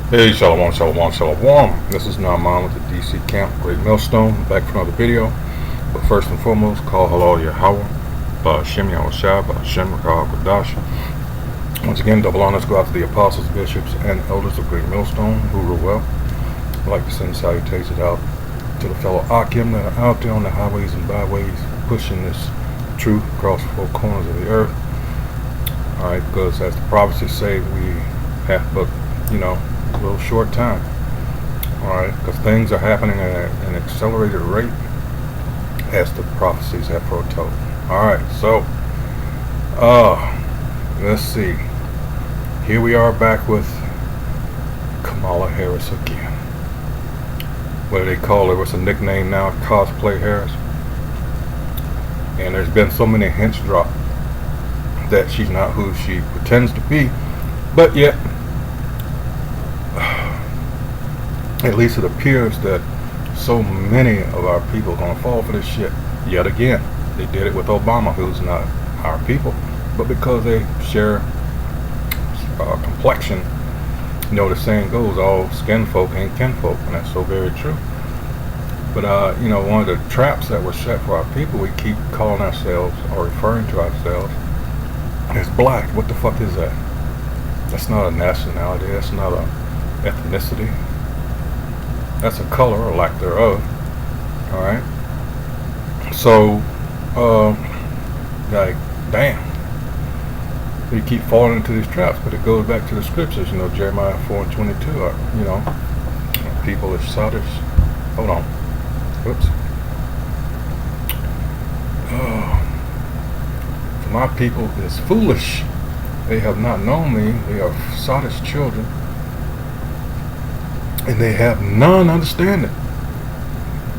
Hey, Shalom, Shalom, Shalom. This is Naaman with the DC Camp, Great Millstone, back for another video. But first and foremost, call halal Yahweh, Ba'ashem Yahushua, Ba'ashem Rakah Kodash. Once again, double honors go out to the apostles, bishops, and elders of Great Millstone who rule well. I'd like to send salutations out to the fellow Akim that are out there on the highways and byways, pushing this truth across the four corners of the earth. Alright, because as the prophecies say, we have but, a little short time. Alright, because things are happening at an accelerated rate as the prophecies have foretold. Alright, so let's see. Here we are back with Kamala Harris again. What do they call her? What's a nickname now? Cosplay Harris. And there's been so many hints dropped that she's not who she pretends to be, but yet at least it appears that so many of our people are going to fall for this shit yet again. They did it with Obama, who's not our people, but because they share complexion, the saying goes, all skin folk ain't kinfolk, and that's so very true. But one of the traps that were set for our people, we keep calling ourselves or referring to ourselves as black. What the fuck is that? That's not a nationality. That's not a ethnicity. That's a color or lack thereof. Alright? So, like, damn. We keep falling into these traps, but it goes back to the scriptures, Jeremiah 4:22, people is sottish. Hold on. Whoops. For my people is foolish. They have not known me. They are sottish children. And they have none understanding.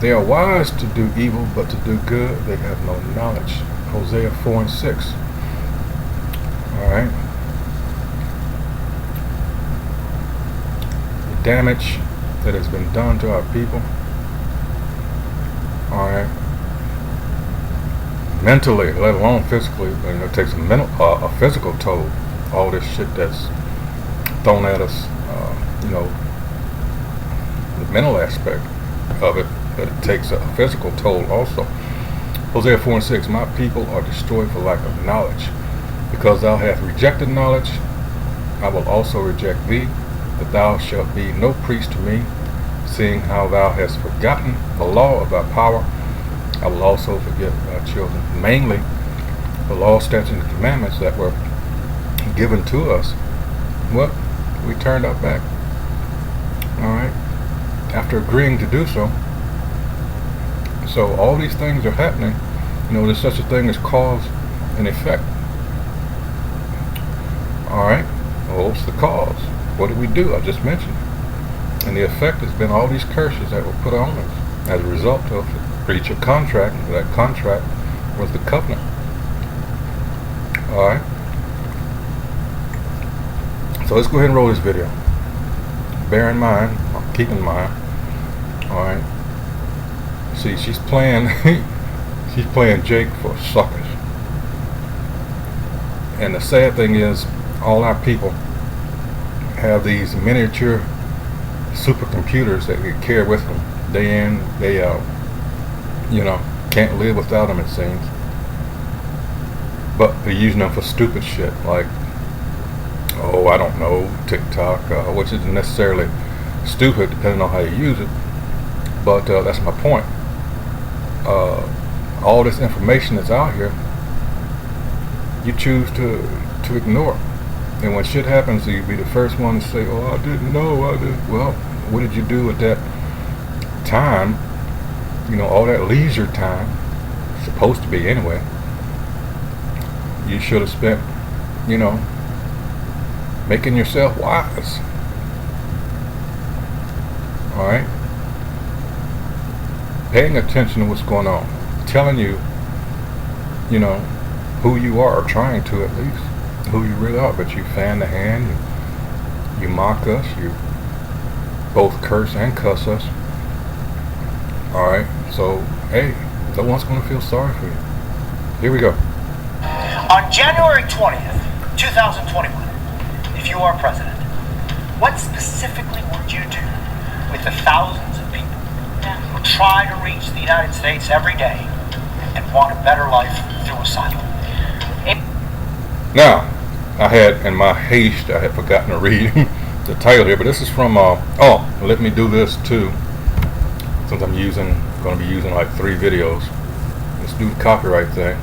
They are wise to do evil, but to do good they have no knowledge. Hosea 4:6. Alright. The damage that has been done to our people. Alright. Mentally, let alone physically, it takes a physical toll. All this shit that's thrown at us, the mental aspect of it, but it takes a physical toll also. Hosea 4:6, my people are destroyed for lack of knowledge. Because thou hast rejected knowledge, I will also reject thee, that thou shalt be no priest to me, seeing how thou hast forgotten the law of thy power. I will also forget thy children, mainly the law, statutes, and commandments that were given to us. Well, we turned our back. Alright, after agreeing to do so. So all these things are happening. There's such a thing as cause and effect. Alright, well, what's the cause? What did we do? I just mentioned it. And the effect has been all these curses that were put on us as a result of the breach of contract. That contract was the covenant. Alright, so let's go ahead and roll this video. Bear in mind, keep in mind, alright, see, she's playing she's playing Jake for suckers. And the sad thing is, all our people have these miniature supercomputers that they carry with them day in, day out. Can't live without them, it seems. But they're using them for stupid shit like, I don't know, TikTok, which isn't necessarily stupid depending on how you use it. But that's my point. All this information that's out here, you choose to ignore. And when shit happens, you'll be the first one to say, I didn't know, I didn't. Well, what did you do at that time? All that leisure time, supposed to be anyway, you should have spent, making yourself wise. Alright? Paying attention to what's going on. Telling you, who you are, or trying to at least. Who you really are, but you fan the hand, you mock us, you both curse and cuss us. Alright, so, hey, no one's going to feel sorry for you. Here we go. On January 20th, 2021, if you are president, What specifically would you do with the thousands of people who try to reach the United States every day and want a better life through asylum? Now, I had, in my haste, I had forgotten to read the title here, but this is from, let me do this too, since I'm going to be using like 3 videos. Let's do the copyright thing.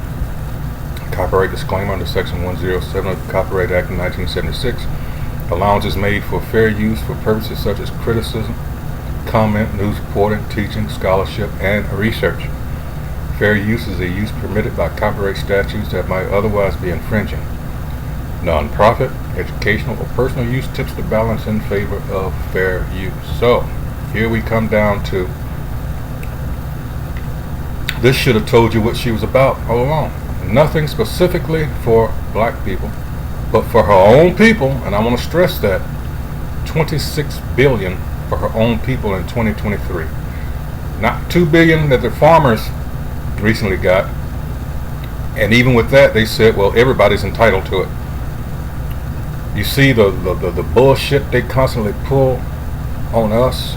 Copyright disclaimer under Section 107 of the Copyright Act of 1976. Allowance is made for fair use for purposes such as criticism, comment, news reporting, teaching, scholarship, and research. Fair use is a use permitted by copyright statutes that might otherwise be infringing. Non-profit, educational, or personal use tips the balance in favor of fair use. So, here we come down to, this should have told you what she was about all along. Nothing specifically for black people, but for her own people, and I want to stress that, $26 billion for her own people in 2023. Not $2 billion that the farmers recently got, and even with that they said, well, everybody's entitled to it. You see the bullshit they constantly pull on us.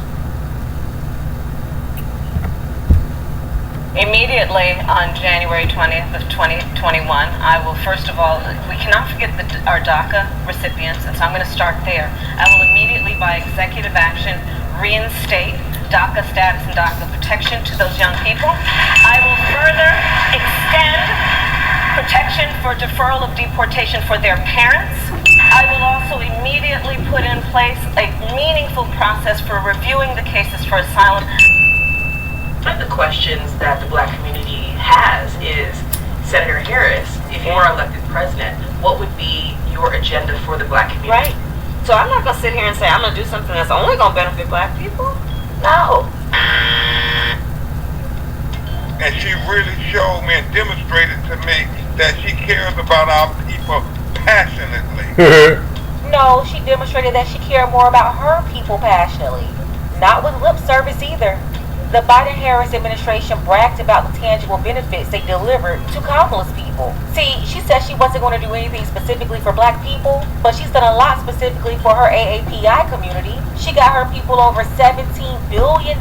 Immediately on January 20th of 2021, I will first of all, we cannot forget our DACA recipients, and so I'm going to start there. I will immediately, by executive action, reinstate DACA status and DACA protection to those young people. I will further extend protection for deferral of deportation for their parents. I will also immediately put in place a meaningful process for reviewing the cases for asylum. One of the questions that the black community has is, Senator Harris, if you were elected president, what would be your agenda for the black community? Right. So I'm not going to sit here and say I'm going to do something that's only going to benefit black people. No. And she really showed me and demonstrated to me that she cares about our people passionately. No, she demonstrated that she cared more about her people passionately. Not with lip service either. The Biden-Harris administration bragged about the tangible benefits they delivered to countless people. See, she said she wasn't going to do anything specifically for black people, but she's done a lot specifically for her AAPI community. She got her people over $17 billion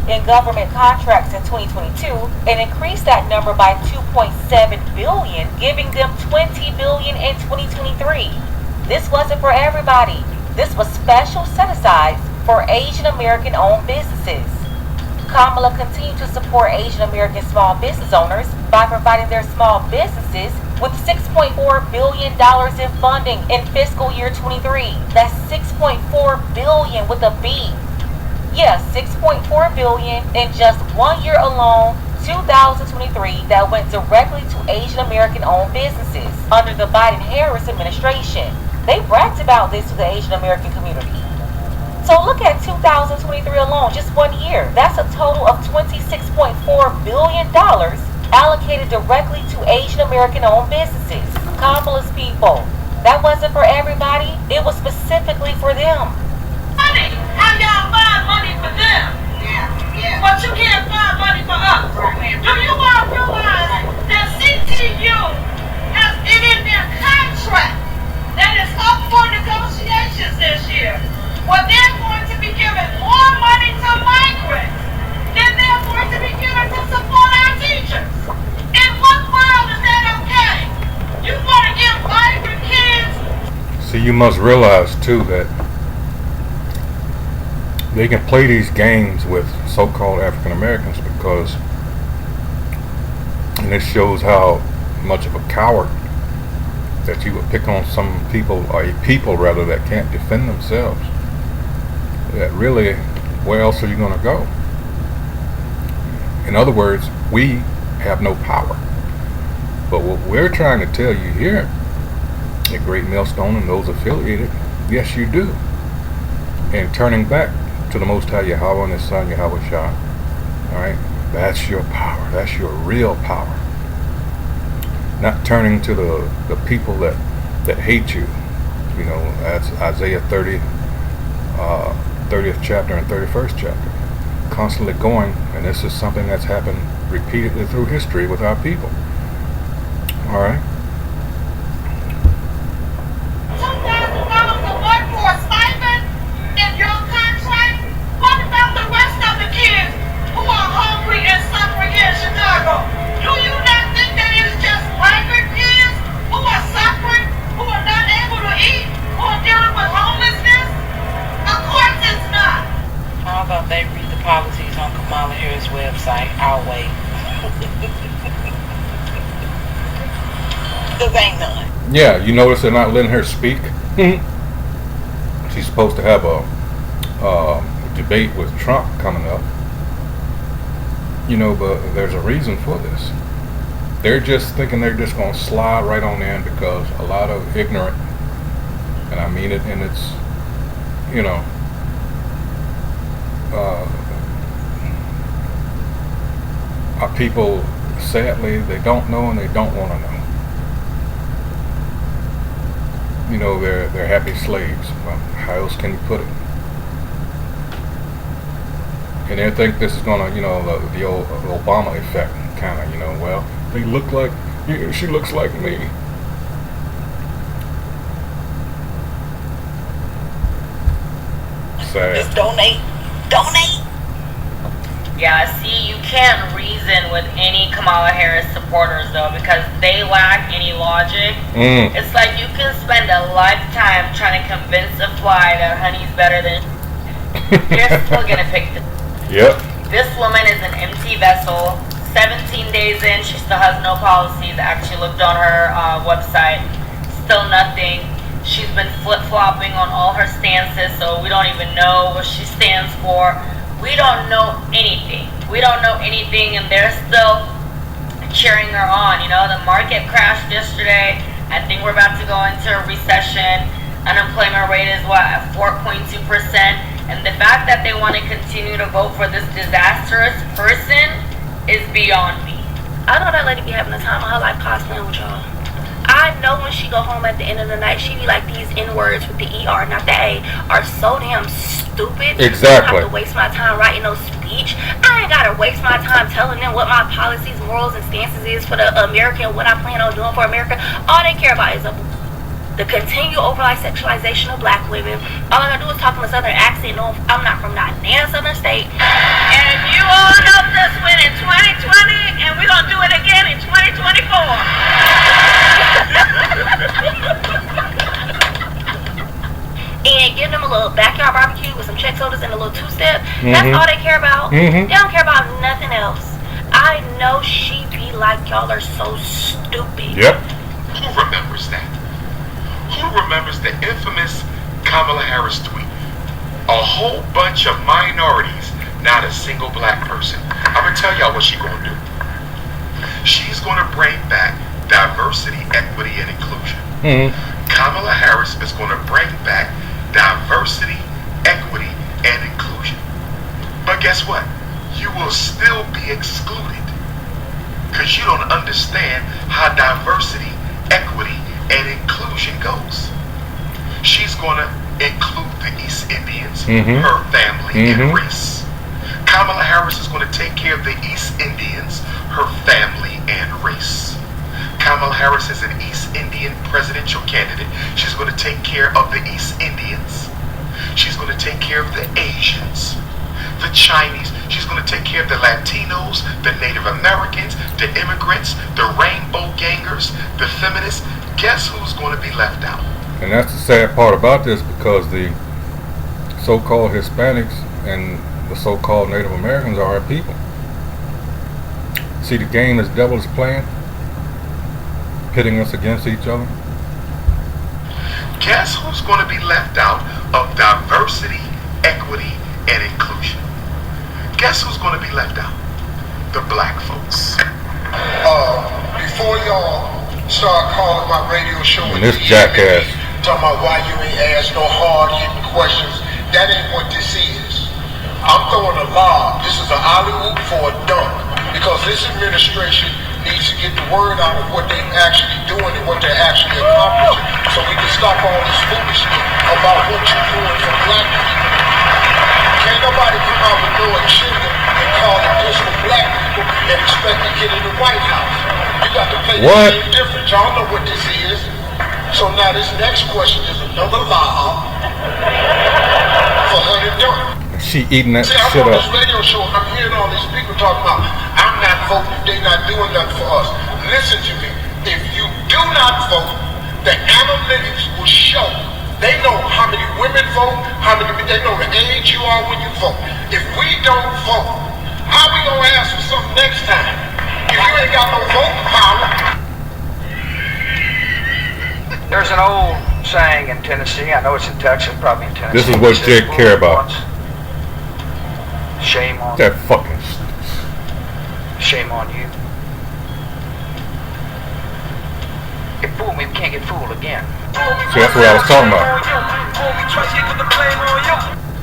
in government contracts in 2022 and increased that number by $2.7 billion, giving them $20 billion in 2023. This wasn't for everybody. This was special set-asides for Asian American owned businesses. Kamala continued to support Asian American small business owners by providing their small businesses with $6.4 billion in funding in fiscal year 23. That's $6.4 billion with a B. Yeah, $6.4 billion in just 1 year alone, 2023, that went directly to Asian American owned businesses under the Biden-Harris administration. They bragged about this to the Asian American community. So look at 2023 alone, just 1 year. That's a total of $26.4 billion allocated directly to Asian American owned businesses. Kamala's people. That wasn't for everybody. It was specifically for them. Money. How y'all find money for them? Yeah. But you can't find money for us. Do you all realize that CTU has it in their contract that is up for negotiations this year? Well, they're going to be giving more money to migrants than they're going to be giving to support our teachers. In what world is that okay? You want to give migrant kids? See, you must realize too that they can play these games with so-called African Americans because, and this shows how much of a coward that you would pick on some people, or a people rather, that can't defend themselves. That really, where else are you going to go? In other words, we have no power. But what we're trying to tell you here at Great Millstone and those affiliated, yes, you do. And turning back to the Most High Yahweh and His Son Yahweh Shah, all right, that's your power. That's your real power. Not turning to the people that hate you. You know, that's Isaiah 30th chapter and 31st chapter. Constantly going, and this is something that's happened repeatedly through history with our people. All right. $2,000 a month for a stipend? Yeah, you notice they're not letting her speak. She's supposed to have a debate with Trump coming up. You know, but there's a reason for this. They're just thinking they're just going to slide right on in because a lot of ignorant, and I mean it, and it's, you know, our people, sadly, they don't know and they don't want to know. You know, they're happy slaves. Well, how else can you put it? And they think this is gonna, you know, the old Obama effect, kind of, you know. Well, they look like, she looks like me. Sad. Just donate. Yeah, see, you can't reason with any Kamala Harris supporters, though, because they lack any logic. It's like you can spend a lifetime trying to convince a fly that honey's better than you're still gonna pick this. Yep. This woman is an empty vessel. 17 days in, she still has no policies. I actually looked on her website. Still nothing. She's been flip-flopping on all her stances, so we don't even know what she stands for. We don't know anything. And they're still cheering her on. You know, the market crashed yesterday. I think we're about to go into a recession. Unemployment rate is what, at 4.2%. And the fact that they want to continue to vote for this disastrous person is beyond me. I know that lady be having the time of her life cosplaying with y'all. I know when she go home at the end of the night, she be like, these N-words with the E-R, not the A, are so damn stupid. Exactly. I don't have to waste my time writing no speech. I ain't gotta waste my time telling them what my policies, morals, and stances is for the America and what I plan on doing for America. All they care about is the continued overall sexualization of black women. All I gotta do is talk in a southern accent. No, I'm not from not damn southern state. And you all helped us win in 2020, and we're gonna do it again in 2024. And give them a little backyard barbecue with some check sodas and a little two-step. That's all they care about. They don't care about nothing else. I know she be like, y'all are so stupid. Yep. Who remembers that? Who remembers the infamous Kamala Harris tweet? A whole bunch of minorities, not a single black person. I'm gonna tell y'all what she's gonna do. She's gonna bring back diversity, equity, and inclusion. Kamala Harris is gonna bring back diversity, equity, and inclusion. But guess what? You will still be excluded because you don't understand how diversity, equity, and inclusion goes. She's going to include the East Indians, her family, and race. Kamala Harris is going to take care of the East Indians, her family, and race. Kamala Harris is an East Indian presidential candidate. She's going to take care of the East Indians. She's going to take care of the Asians, the Chinese. She's going to take care of the Latinos, the Native Americans, the immigrants, the rainbow gangers, the feminists. Guess who's going to be left out? And that's the sad part about this, because the so-called Hispanics and the so-called Native Americans are our people. See the game this devil is playing? Pitting us against each other. Guess who's going to be left out of diversity, equity, and inclusion? Guess who's going to be left out? The black folks. Before y'all start calling my radio show And this jackass talking about why you ain't asked no hard-hitting questions, that ain't what this is. I'm throwing a lob. This is an alley-oop for a dunk, because this administration needs to get the word out of what they're actually doing and what they're actually accomplishing, so we can stop all this foolishness about what you're doing for black people. Can't nobody come out with no agenda and call it this for black people and expect to get in the White House. You got to play the game different. Y'all know what this is. So now this next question is another lob for her to dunk. She eating that See, I'm shit on up. this radio show, I'm hearing all these people talking about, I'm not voting if they're not doing nothing for us. Listen to me. If you do not vote, the analytics will show. They know how many women vote, they know the age you are when you vote. If we don't vote, how we gonna ask for something next time? If you ain't got no voting power. There's an old saying in Tennessee, I know it's in Texas, probably in Tennessee. This is what it says, Jake "Fool care me about." once, shame on That fucking. Shame on you. Get fooled me, we can't get fooled again. See, that's what I was talking about.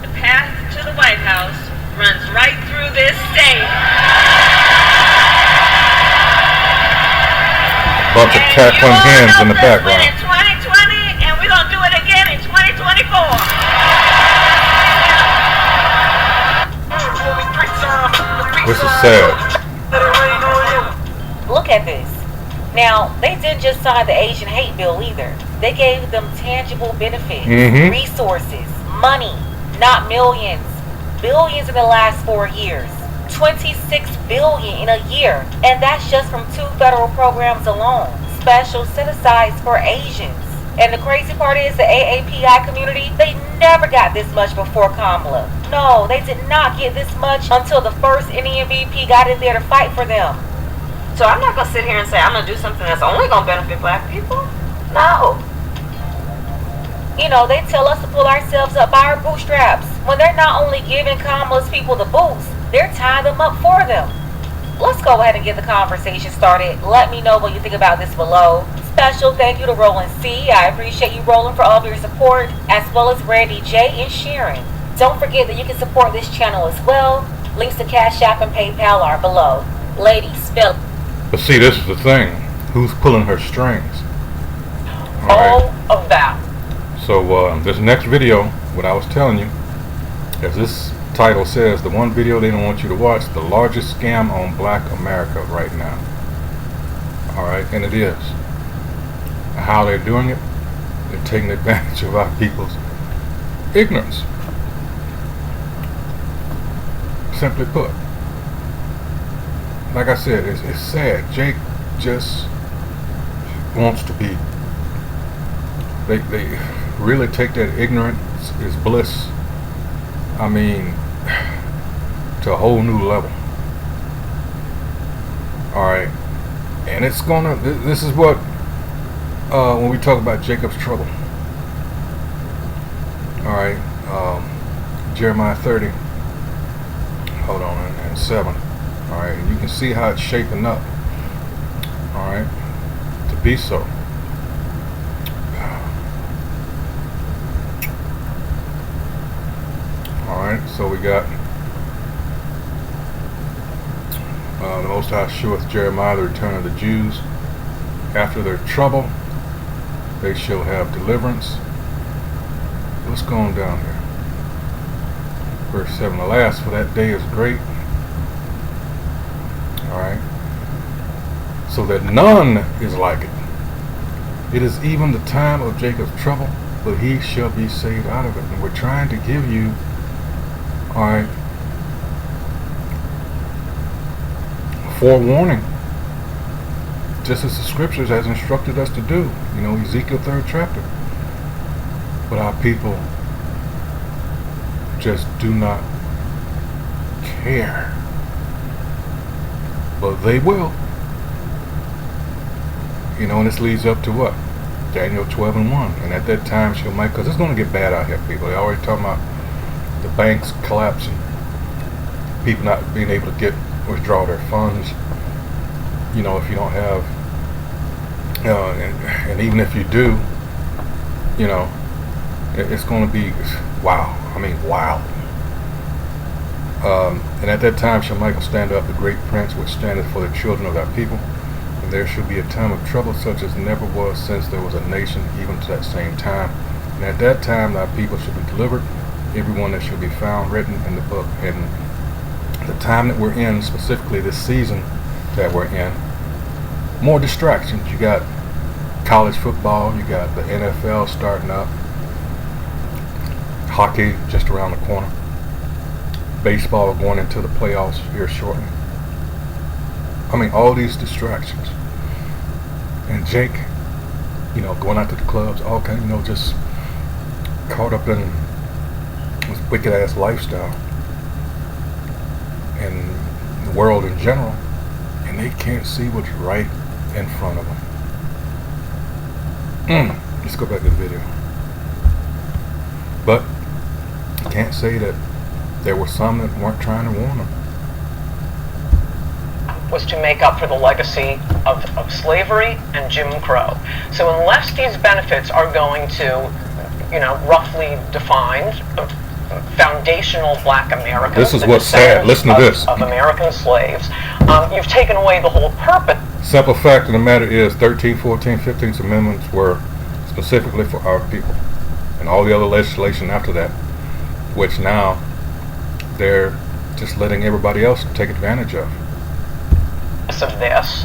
The path to the White House runs right through this state. Bunch of cackling hens in the background. In 2020, and we're gonna do it again in 2024. This is sad. Look at this. Now, they didn't just sign the Asian hate bill either. They gave them tangible benefits, resources, money, not millions. Billions in the last 4 years. 26 billion in a year. And that's just from 2 federal programs alone. Special set-asides for Asians. And the crazy part is the AAPI community, they never got this much before Kamala. No, they did not get this much until the first Indian VP got in there to fight for them. So I'm not going to sit here and say I'm going to do something that's only going to benefit black people. No. You know, they tell us to pull ourselves up by our bootstraps. When they're not only giving Kamala's people the boots, they're tying them up for them. Let's go ahead and get the conversation started. Let me know what you think about this below. Special thank you to Roland C. I appreciate you, Roland, for all of your support, as well as Randy J. and Sharon. Don't forget that you can support this channel as well. Links to Cash App and PayPal are below. Ladies, spell. But see, this is the thing. Who's pulling her strings? All about. So this next video, what I was telling you, as this title says, the one video they don't want you to watch, the largest scam on Black America right now. Alright, and it is. How they're doing it, they're taking advantage of our people's ignorance. Simply put. Like I said, it's sad. Jake just wants to be. They really take that ignorance is bliss. I mean, to a whole new level. Alright. And it's gonna, this is what, when we talk about Jacob's trouble. Alright. Jeremiah 30. Hold on, and 7. Alright. And you can see how it's shaping up. Alright. To be so. Alright, so we got the Most High sheweth Jeremiah the return of the Jews. After their trouble, they shall have deliverance. Let's go on down here. Verse 7, alas, for that day is great. Alright. So that none is like it. It is even the time of Jacob's trouble, but he shall be saved out of it. And we're trying to give you, alright, forewarning, just as the scriptures has instructed us to do. You know, Ezekiel 3rd chapter. But our people just do not care. But they will. You know, and this leads up to what? Daniel 12 and 1. And at that time shall Michael, because it's going to get bad out here, people. They already talking about the banks collapsing, people not being able to withdraw their funds. You know, if you don't have, and even if you do, you know, it's going to be wow. I mean, wow. And at that time shall Michael stand up, the great prince, which standeth for the children of thy people. And there shall be a time of trouble such as never was since there was a nation, even to that same time. And at that time thy people shall be delivered, everyone that shall be found written in the book. And the time that we're in, specifically this season that we're in, more distractions. You got college football, you got the NFL starting up, hockey just around the corner, baseball going into the playoffs here shortly. I mean, all these distractions. And Jake, you know, going out to the clubs, all kind, you know, just caught up in this wicked ass lifestyle and the world in general, and they can't see what's right in front of them. Let's go back to the video. But you can't say that there were some that weren't trying to warn them. Was to make up for the legacy of slavery and Jim Crow. So unless these benefits are going to, roughly defined, foundational black Americans, this is what's sad. Listen to this. Of American slaves, you've taken away the whole purpose. Simple fact of the matter is 13, 14, 15th amendments were specifically for our people. And all the other legislation after that, which now they're just letting everybody else take advantage of. Of this,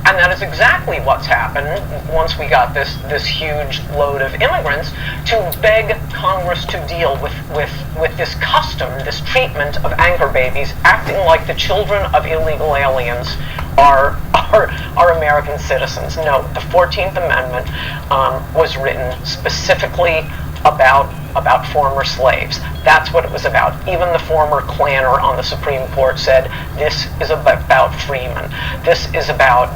and that is exactly what's happened once we got this huge load of immigrants, to beg Congress to deal with this custom, this treatment of anchor babies, acting like the children of illegal aliens are American citizens. No, the 14th Amendment was written specifically about former slaves. That's what it was about. Even the former Klanner on the Supreme Court said, this is about freemen. This is about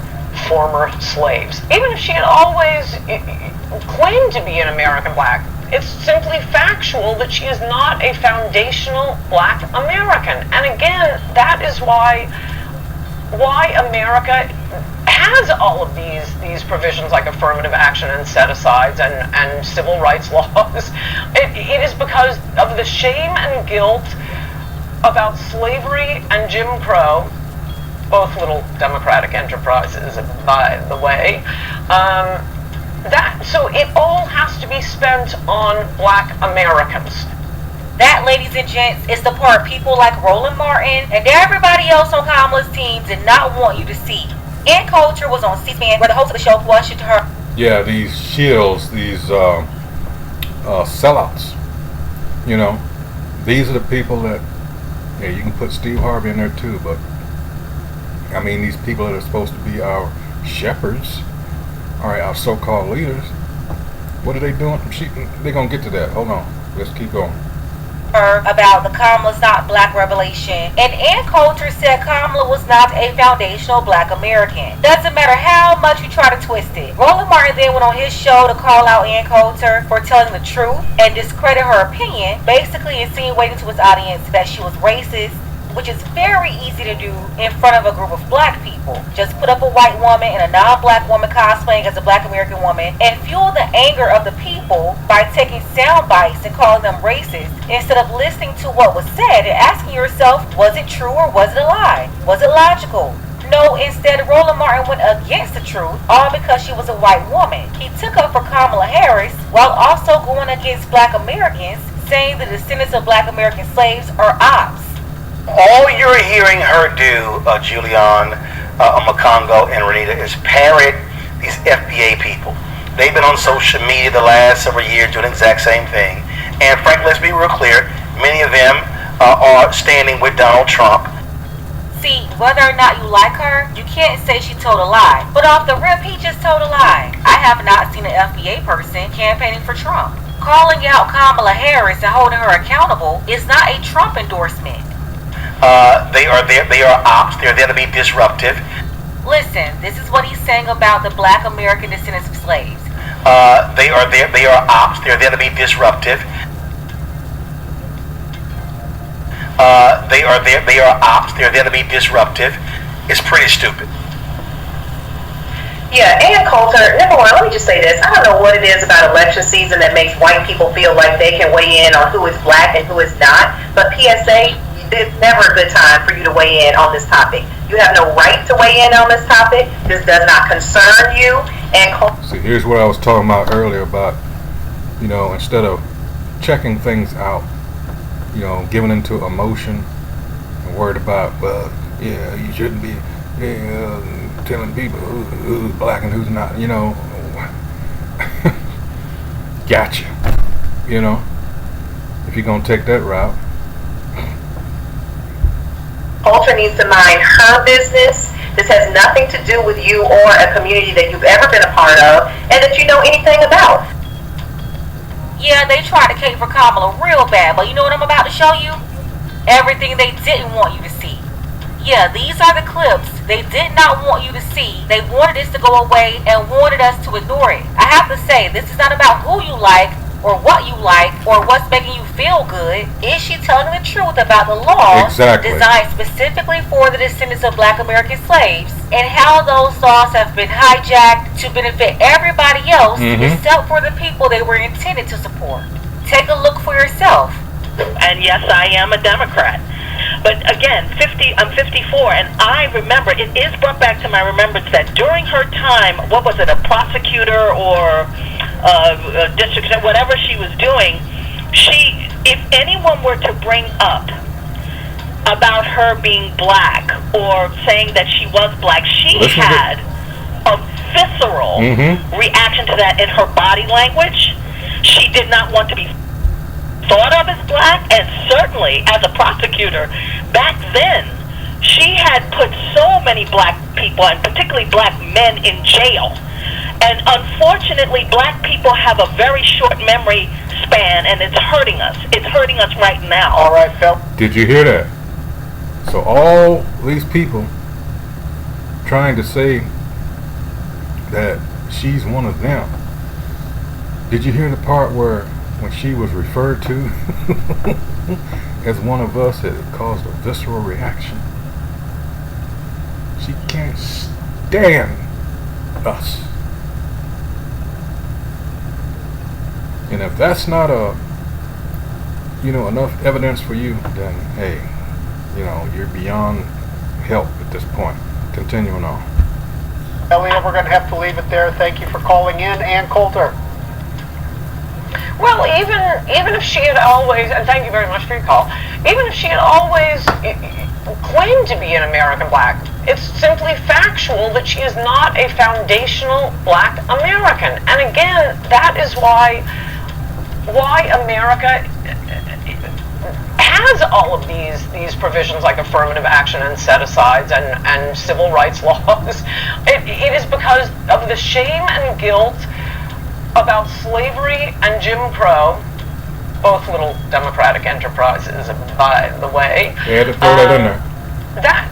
former slaves. Even if she had always claimed to be an American black, it's simply factual that she is not a foundational black American. And again, that is why America has all of these provisions like affirmative action and set-asides and civil rights laws. It is because of the shame and guilt about slavery and Jim Crow, both little democratic enterprises, by the way. So it all has to be spent on black Americans. That, ladies and gents, is the part people like Roland Martin and everybody else on Kamala's team did not want you to see. In Culture was on C-SPAN, where the host of the show questioned her. Yeah, these shills, these sellouts. These are the people that, yeah, you can put Steve Harvey in there too, but I mean, these people that are supposed to be our shepherds, all right, our so-called leaders. What are they doing? They're gonna get to that. Hold on, let's keep going. About the Kamala's not black revelation, and Ann Coulter said Kamala was not a foundational black American. Doesn't matter how much you try to twist it. Roland Martin then went on his show to call out Ann Coulter for telling the truth and discredit her opinion, basically insinuating to his audience that she was racist, which is very easy to do in front of a group of black people. Just put up a white woman and a non-black woman cosplaying as a black American woman and fuel the anger of the people by taking sound bites and calling them racist instead of listening to what was said and asking yourself, was it true or was it a lie? Was it logical? No, instead Roland Martin went against the truth, all because she was a white woman. He took up for Kamala Harris while also going against black Americans, saying the descendants of black American slaves are ops. All you're hearing her do, Julian, Makongo, and Renita, is parrot these FBA people. They've been on social media the last several years doing the exact same thing. And frankly, let's be real clear, many of them are standing with Donald Trump. See, whether or not you like her, you can't say she told a lie. But off the rip, he just told a lie. I have not seen an FBA person campaigning for Trump. Calling out Kamala Harris and holding her accountable is not a Trump endorsement. They are ops. They're there to be disruptive. Listen, this is what he's saying about the black American descendants of slaves. They are ops. They're there to be disruptive. They are ops. They're there to be disruptive. It's pretty stupid. Yeah, Ann Coulter, number one, let me just say this. I don't know what it is about election season that makes white people feel like they can weigh in on who is black and who is not. But PSA, it's never a good time for you to weigh in on this topic. You have no right to weigh in on this topic. This does not concern you. And see, here's what I was talking about earlier about, instead of checking things out, giving into emotion and worried about, well, yeah, you shouldn't be telling people who's black and who's not, gotcha. If you're going to take that route. Coulter needs to mind her business. This has nothing to do with you or a community that you've ever been a part of and that you know anything about. Yeah, they tried to cape for Kamala real bad, but you know what I'm about to show you? Everything they didn't want you to see. Yeah, these are the clips they did not want you to see. They wanted this to go away and wanted us to ignore it. I have to say, this is not about who you like or what you like or what's making you feel good. Is she telling the truth about the laws designed specifically for the descendants of Black American slaves and how those laws have been hijacked to benefit everybody else except for the people they were intended to support? Take a look for yourself. And yes, I am a Democrat. But again, I'm 54, and I remember, it is brought back to my remembrance that during her time, what was it, a prosecutor or a district, whatever she was doing, if anyone were to bring up about her being black or saying that she was black, she had a visceral reaction to that in her body language. She did not want to be thought of as black, and certainly as a prosecutor back then, she had put so many black people, and particularly black men, in jail. And unfortunately, black people have a very short memory span, and it's hurting us. It's hurting us right now. All right, Phil. Did you hear that? So all these people trying to say that she's one of them. Did you hear the part where when she was referred to as one of us, it caused a visceral reaction? She can't stand us. And if that's not enough evidence for you, then hey, you're beyond help at this point. Continuing on. Elliot, we're going to have to leave it there. Thank you for calling in. Ann Coulter. Well, even if she had always, and thank you very much for your call, even if she had always claimed to be an American black, it's simply factual that she is not a foundational black American. And again, that is why America has all of these provisions like affirmative action and set-asides and civil rights laws. It is because of the shame and guilt about slavery and Jim Crow, both little democratic enterprises, by the way. Yeah, to throw that in there.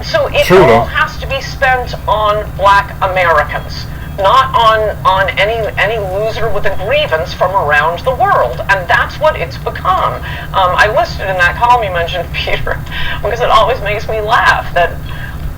So it all has to be spent on black Americans, not on any loser with a grievance from around the world. And that's what it's become. I listed in that column you mentioned, Peter, because it always makes me laugh that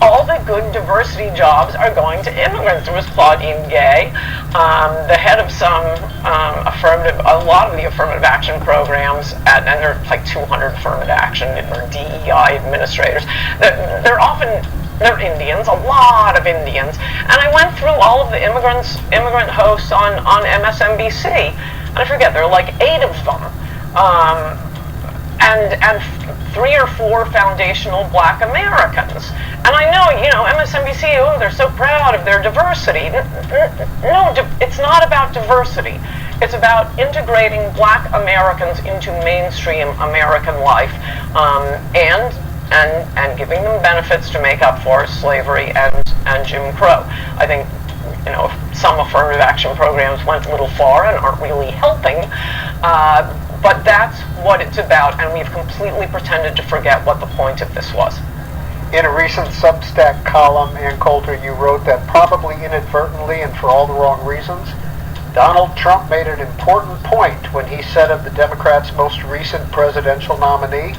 all the good diversity jobs are going to immigrants. There was Claudine Gay, the head of a lot of the affirmative action programs, and there are like 200 affirmative action or DEI administrators. They're Indians, a lot of Indians. And I went through all of the immigrant hosts on MSNBC, and I forget, there are like 8 of them. And 3 or 4 foundational black Americans. And I know, MSNBC, they're so proud of their diversity. No, it's not about diversity. It's about integrating black Americans into mainstream American life, and giving them benefits to make up for slavery and Jim Crow. I think, some affirmative action programs went a little far and aren't really helping, but that's what it's about, and we've completely pretended to forget what the point of this was. In a recent Substack column, Ann Coulter, you wrote that probably inadvertently and for all the wrong reasons, Donald Trump made an important point when he said of the Democrats' most recent presidential nominee,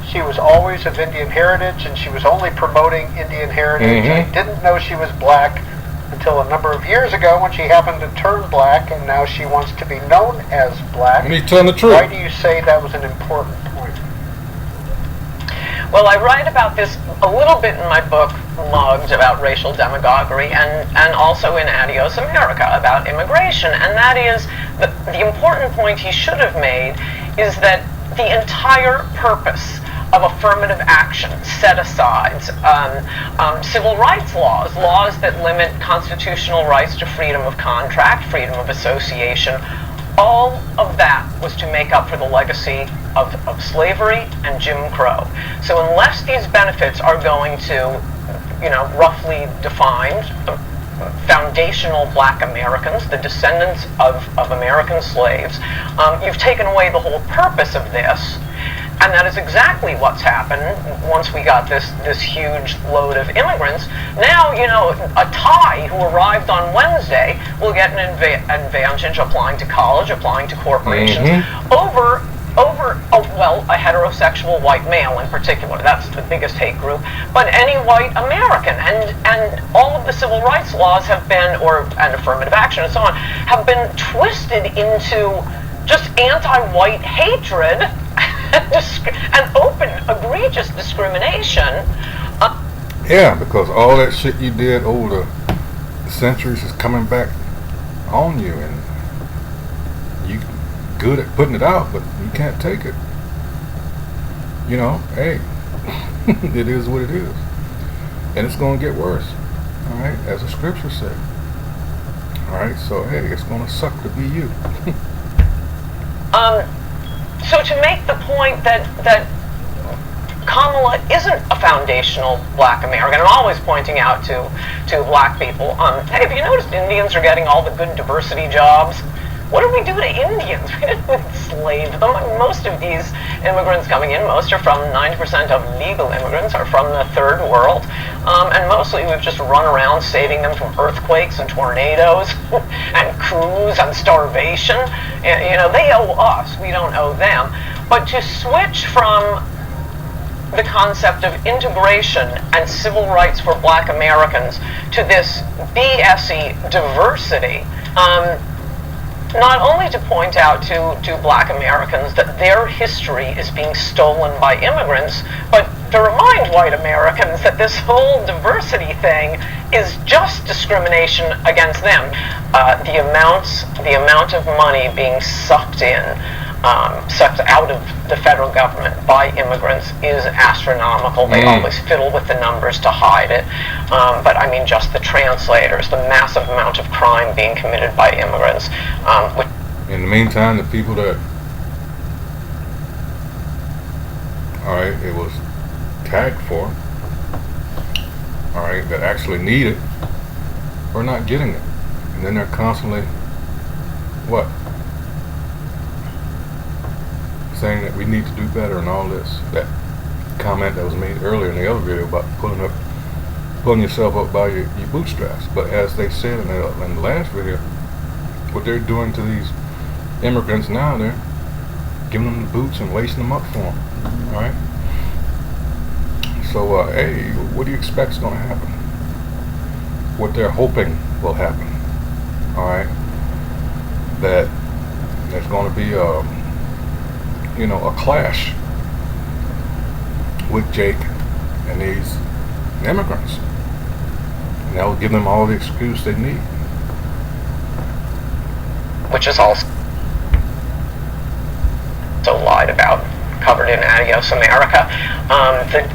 she was always of Indian heritage and she was only promoting Indian heritage. I didn't know she was black until a number of years ago when she happened to turn black, and now she wants to be known as black. And he's telling the truth. Why do you say that was an important point? Well, I write about this a little bit in my book, Mugged, about racial demagoguery, and also in Adios America about immigration. And that is, the important point he should have made is that the entire purpose of affirmative action, set-asides, civil rights laws that limit constitutional rights to freedom of contract, freedom of association, all of that was to make up for the legacy of slavery and Jim Crow. So unless these benefits are going to, roughly defined, foundational black Americans, the descendants of American slaves, you've taken away the whole purpose of this. And that is exactly what's happened once we got this huge load of immigrants. Now, you know, a Thai who arrived on Wednesday will get an advantage applying to college, applying to corporations, over a heterosexual white male in particular. That's the biggest hate group. But any white American, and all of the civil rights laws have been, and affirmative action and so on, have been twisted into just anti-white hatred and open, egregious discrimination. Yeah, because all that shit you did over the centuries is coming back on you, and you good at putting it out, but you can't take it. You know, hey, it is what it is, and it's going to get worse. All right, as the scriptures say. All right, so hey, it's going to suck to be you. So to make the point that Kamala isn't a foundational black American, I'm always pointing out to black people, hey, have you noticed Indians are getting all the good diversity jobs? What did we do to Indians? We didn't enslave them. I mean, most of these immigrants coming in, 90% of legal immigrants are from the third world, and mostly we've just run around saving them from earthquakes and tornadoes and coups and starvation. You know, they owe us, we don't owe them. But to switch from the concept of integration and civil rights for black Americans to this BSE diversity, not only to point out to black Americans that their history is being stolen by immigrants, but to remind white Americans that this whole diversity thing is just discrimination against them. The amount of money being sucked out of the federal government by immigrants is astronomical. They always fiddle with the numbers to hide it. But I mean, just the translators, the massive amount of crime being committed by immigrants. In the meantime, the people that, it was tagged for, that actually need it, are not getting it. And then they're constantly, saying that we need to do better and all this. That comment that was made earlier in the other video about pulling yourself up by your bootstraps. But as they said in the last video, what they're doing to these immigrants now, they're giving them the boots and lacing them up for them. All right. So, hey, what do you expect is going to happen? What they're hoping will happen. All right. That there's going to be a clash with Jake and these immigrants, and that will give them all the excuse they need, which is also lied about, covered in Adios America.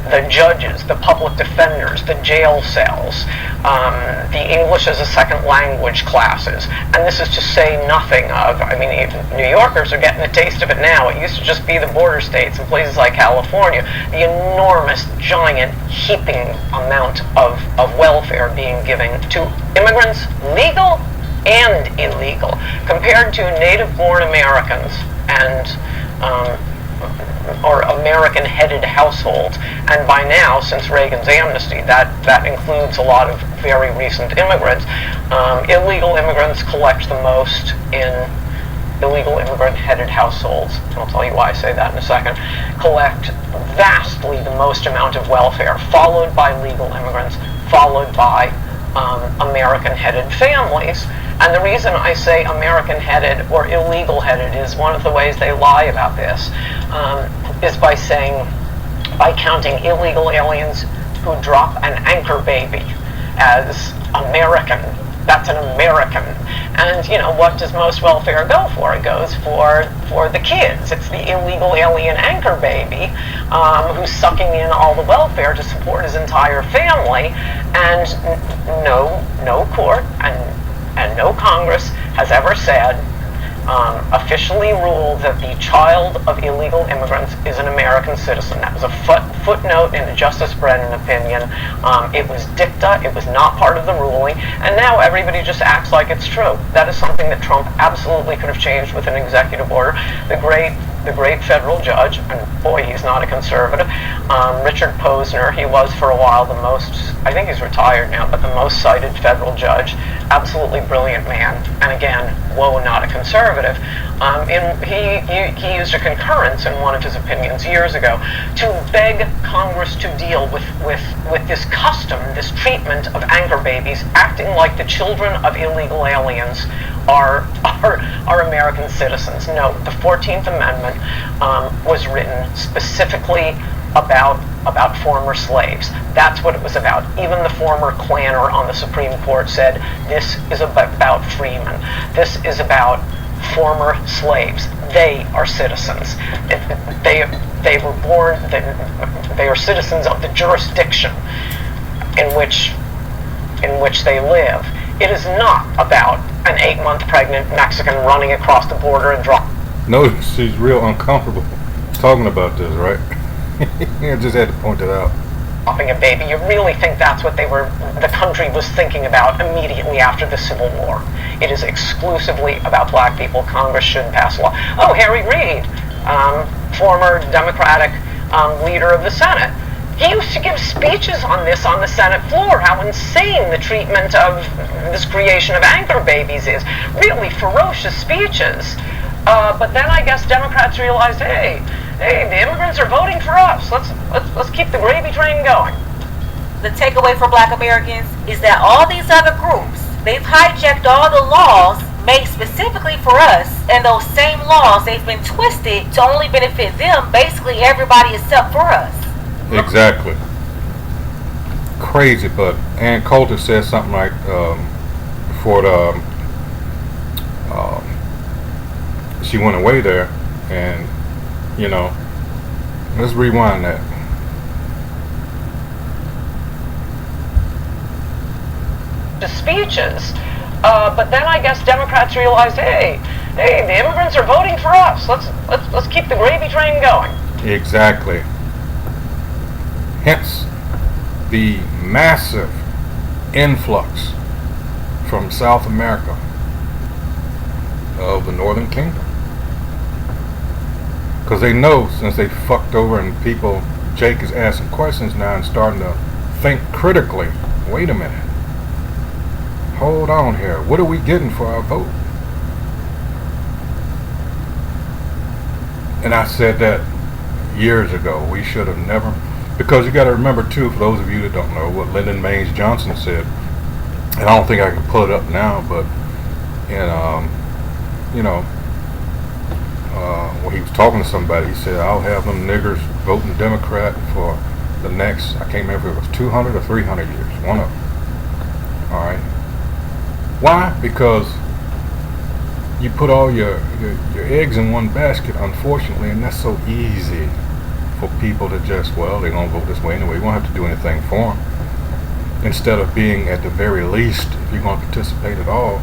The judges, the public defenders, the jail cells, the English as a second language classes, and this is to say nothing of, I mean, New Yorkers are getting a taste of it now. It used to just be the border states and places like California. The enormous, giant, heaping amount of welfare being given to immigrants, legal and illegal, compared to native-born Americans and or American-headed households. And by now, since Reagan's amnesty, that includes a lot of very recent immigrants. Illegal immigrants collect the most in illegal immigrant-headed households. I'll tell you why I say that in a second. Collect vastly the most amount of welfare, followed by legal immigrants, followed by American-headed families. And the reason I say American-headed or illegal-headed is one of the ways they lie about this, is by counting illegal aliens who drop an anchor baby as American. That's an American. And, you know, what does most welfare go for? It goes for the kids. It's the illegal alien anchor baby who's sucking in all the welfare to support his entire family. And no court and no Congress has ever said, officially ruled that the child of illegal immigrants is an American citizen. That was a footnote in a Justice Brennan opinion. It was dicta. It was not part of the ruling. And now everybody just acts like it's true. That is something that Trump absolutely could have changed with an executive order. The great the great federal judge, and boy, he's not a conservative, Richard Posner. He was for a while the most, I think he's retired now, but the most cited federal judge. Absolutely brilliant man. And again, whoa, not a conservative. He used a concurrence in one of his opinions years ago to beg Congress to deal with this custom, this treatment of anchor babies, acting like the children of illegal aliens are American citizens. No, the 14th Amendment was written specifically about former slaves. That's what it was about. Even the former Klanner on the Supreme Court said, this is about freemen. This is about former slaves. They are citizens. They were born, they are citizens of the jurisdiction in which they live. It is not about an 8-month pregnant Mexican running across the border and Notice she's real uncomfortable talking about this, right? I just had to point it out. dropping a baby. You really think that's what the country was thinking about immediately after the Civil War? It is exclusively about black people. Congress should pass a law. Oh, Harry Reid, former Democratic leader of the Senate. He used to give speeches on this on the Senate floor, how insane the treatment of this creation of anchor babies is. Really ferocious speeches. But then I guess Democrats realized, hey, the immigrants are voting for us. Let's keep the gravy train going. The takeaway for black Americans is that all these other groups, they've hijacked all the laws made specifically for us, and those same laws, they've been twisted to only benefit them, basically everybody except for us. Exactly. Crazy, but Ann Coulter said something like before she went away there, and you know, let's rewind that. The speeches, but then I guess Democrats realized, hey, the immigrants are voting for us. Let's keep the gravy train going. Exactly. Hence the massive influx from South America of the Northern Kingdom. Because they know, since they fucked over and people, Jake is asking questions now and starting to think critically. Wait a minute. Hold on here. What are we getting for our vote? And I said that years ago. We should have never... Because you got to remember, too, for those of you that don't know, what Lyndon Baines Johnson said, and I don't think I can pull it up now, but when he was talking to somebody, he said, I'll have them niggers voting Democrat for the next, I can't remember if it was 200 or 300 years, one of them. All right. Why? Because you put all your eggs in one basket, unfortunately, and that's so easy for people to just, well, they're going to vote this way anyway. You won't have to do anything for them. Instead of being, at the very least, if you're going to participate at all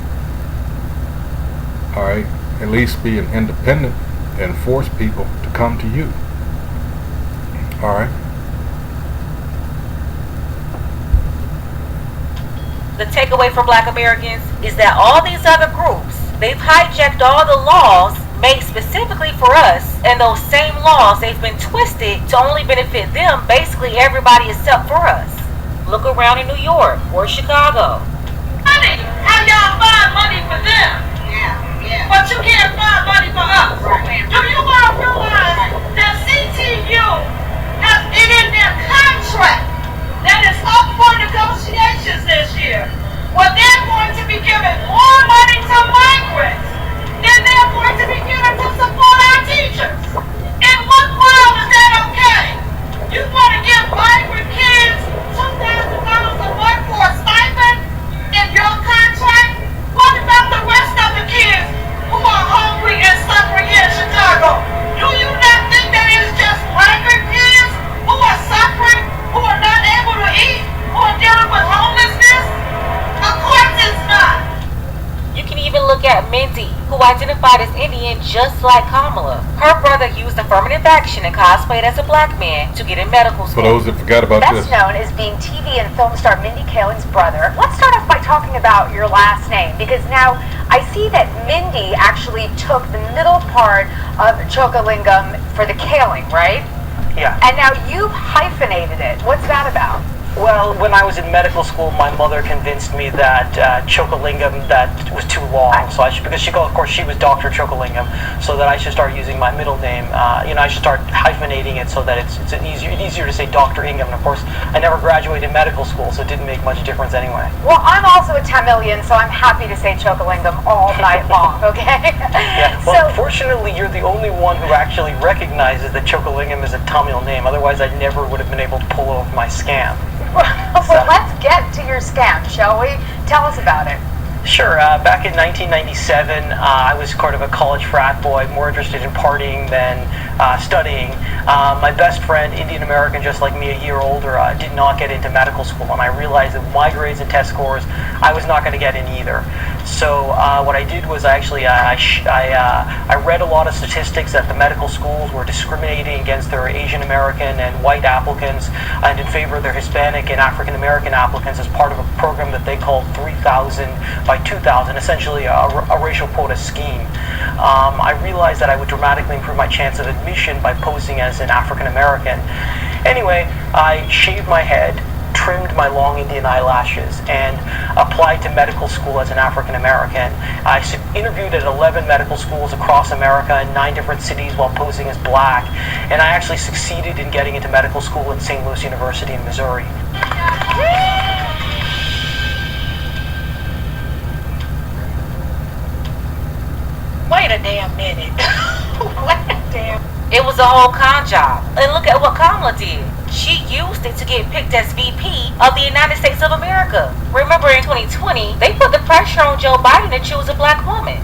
right, at least be an independent and force people to come to you. All right. The takeaway for black Americans is that all these other groups, they've hijacked all the laws made specifically for us, and those same laws, they've been twisted to only benefit them, basically everybody except for us. Look around in New York or Chicago. Money! How y'all find money for them? Yeah. But you can't find money for us. Right. Do you all realize that CTU has it in their contract that is up for negotiations this year, where they're going to be giving more money to migrants than they're going to be given to support our teachers? In what world is that okay? You want to give migrant kids $2,000 a month for a stipend in your contract? What about the rest of the kids who are hungry and suffering here in Chicago? Do you not think that it is just migrant kids who are suffering, who are not able to eat, who are dealing with homelessness? Of course it's not. You can even look at Mindy, who identified as Indian just like Kamala. Her brother used affirmative action and cosplayed as a black man to get in medical For school. those that forgot about Best this. known as being TV and film star Mindy Kaling's brother. Let's start off by talking about your last name, because now I see that Mindy actually took the middle part of Chokalingam for the Kaling, right? Yeah. And now you've hyphenated it. What's that about? Well, when I was in medical school, my mother convinced me that Chokalingam, that was too long. So I should, because of course she was Dr. Chokalingam, so that I should start using my middle name. I should start hyphenating it so that it's easier to say Dr. Ingham. And of course, I never graduated medical school, so it didn't make much difference anyway. Well, I'm also a Tamilian, so I'm happy to say Chokalingam all night long, okay? Yeah, well, fortunately, you're the only one who actually recognizes that Chokalingam is a Tamil name. Otherwise, I never would have been able to pull off my scam. Well, let's get to your scam, shall we? Tell us about it. Sure. Back in 1997, I was kind of a college frat boy, more interested in partying than studying. My best friend, Indian American, just like me, a year older, did not get into medical school, and I realized that with my grades and test scores, I was not going to get in either. So what I did was I read a lot of statistics that the medical schools were discriminating against their Asian American and white applicants, and in favor of their Hispanic and African American applicants as part of a program that they called 3,000 by 2,000, essentially a racial quota scheme. I realized that I would dramatically improve my chance of admission by posing as an African American. Anyway, I shaved my head, trimmed my long Indian eyelashes, and applied to medical school as an African American. I interviewed at 11 medical schools across America in 9 different cities while posing as black, and I actually succeeded in getting into medical school at St. Louis University in Missouri. Wait a damn minute. Wait a damn. It was a whole con job. And look at what Kamala did. She used it to get picked as VP of the United States of America. Remember in 2020, they put the pressure on Joe Biden to choose a black woman.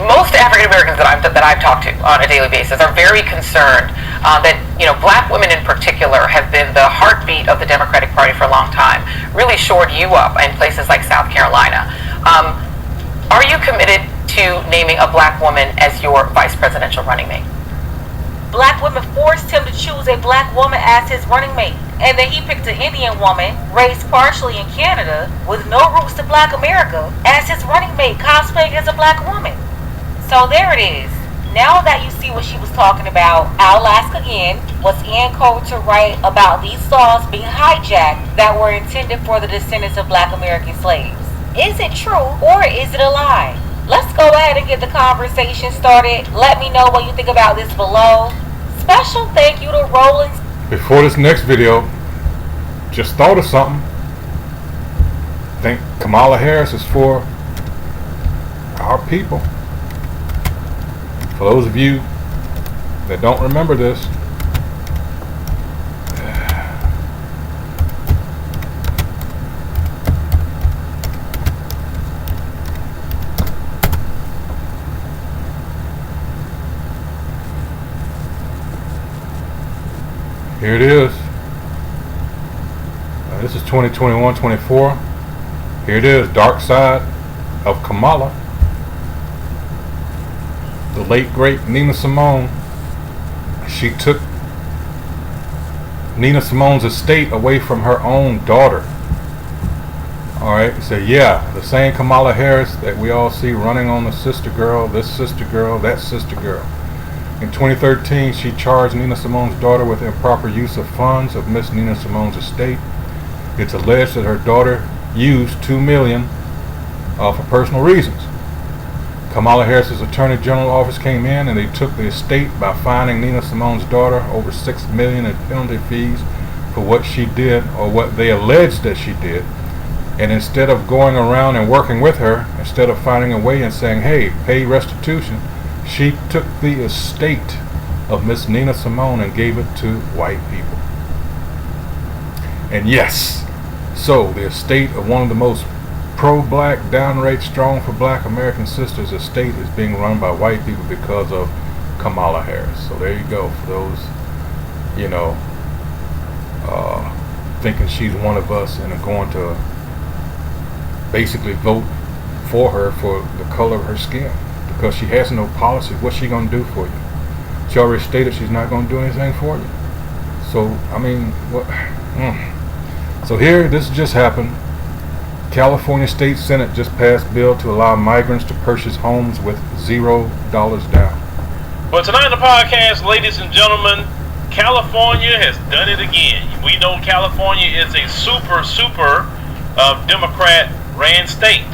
Most African Americans that I've talked to on a daily basis are very concerned that black women in particular have been the heartbeat of the Democratic Party for a long time, really shored you up in places like South Carolina. Are you committed to naming a black woman as your vice presidential running mate? Black women forced him to choose a black woman as his running mate. And then he picked an Indian woman, raised partially in Canada, with no roots to black America, as his running mate, cosplaying as a black woman. So there it is. Now that you see what she was talking about, I'll ask again, was in code to write about these laws being hijacked that were intended for the descendants of black American slaves? Is it true or is it a lie? Let's go ahead and get the conversation started. Let me know what you think about this below. Special thank you to Roland. Before this next video, just thought of something. I think Kamala Harris is for our people. For those of you that don't remember this, here it is. This is 2021-24. Here it is, Dark Side of Kamala. The late great Nina Simone. She took Nina Simone's estate away from her own daughter. Alright, so yeah, the same Kamala Harris that we all see running on the sister girl, this sister girl, that sister girl. In 2013, she charged Nina Simone's daughter with improper use of funds of Miss Nina Simone's estate. It's alleged that her daughter used $2 million for personal reasons. Kamala Harris's Attorney General office came in and they took the estate by fining Nina Simone's daughter over $6 million in penalty fees for what she did or what they alleged that she did. And instead of going around and working with her, instead of finding a way and saying, hey, pay restitution, she took the estate of Miss Nina Simone and gave it to white people. And yes, so the estate of one of the most pro-black, downright strong for black American sisters estate is being run by white people because of Kamala Harris. So there you go, for those, thinking she's one of us and are going to basically vote for her for the color of her skin. Because she has no policy. What's she going to do for you? She already stated she's not going to do anything for you. So, I mean, what? So here, this just happened. California State Senate just passed bill to allow migrants to purchase homes with $0 down. But tonight on the podcast, ladies and gentlemen, California has done it again. We know California is a super Democrat-ran state.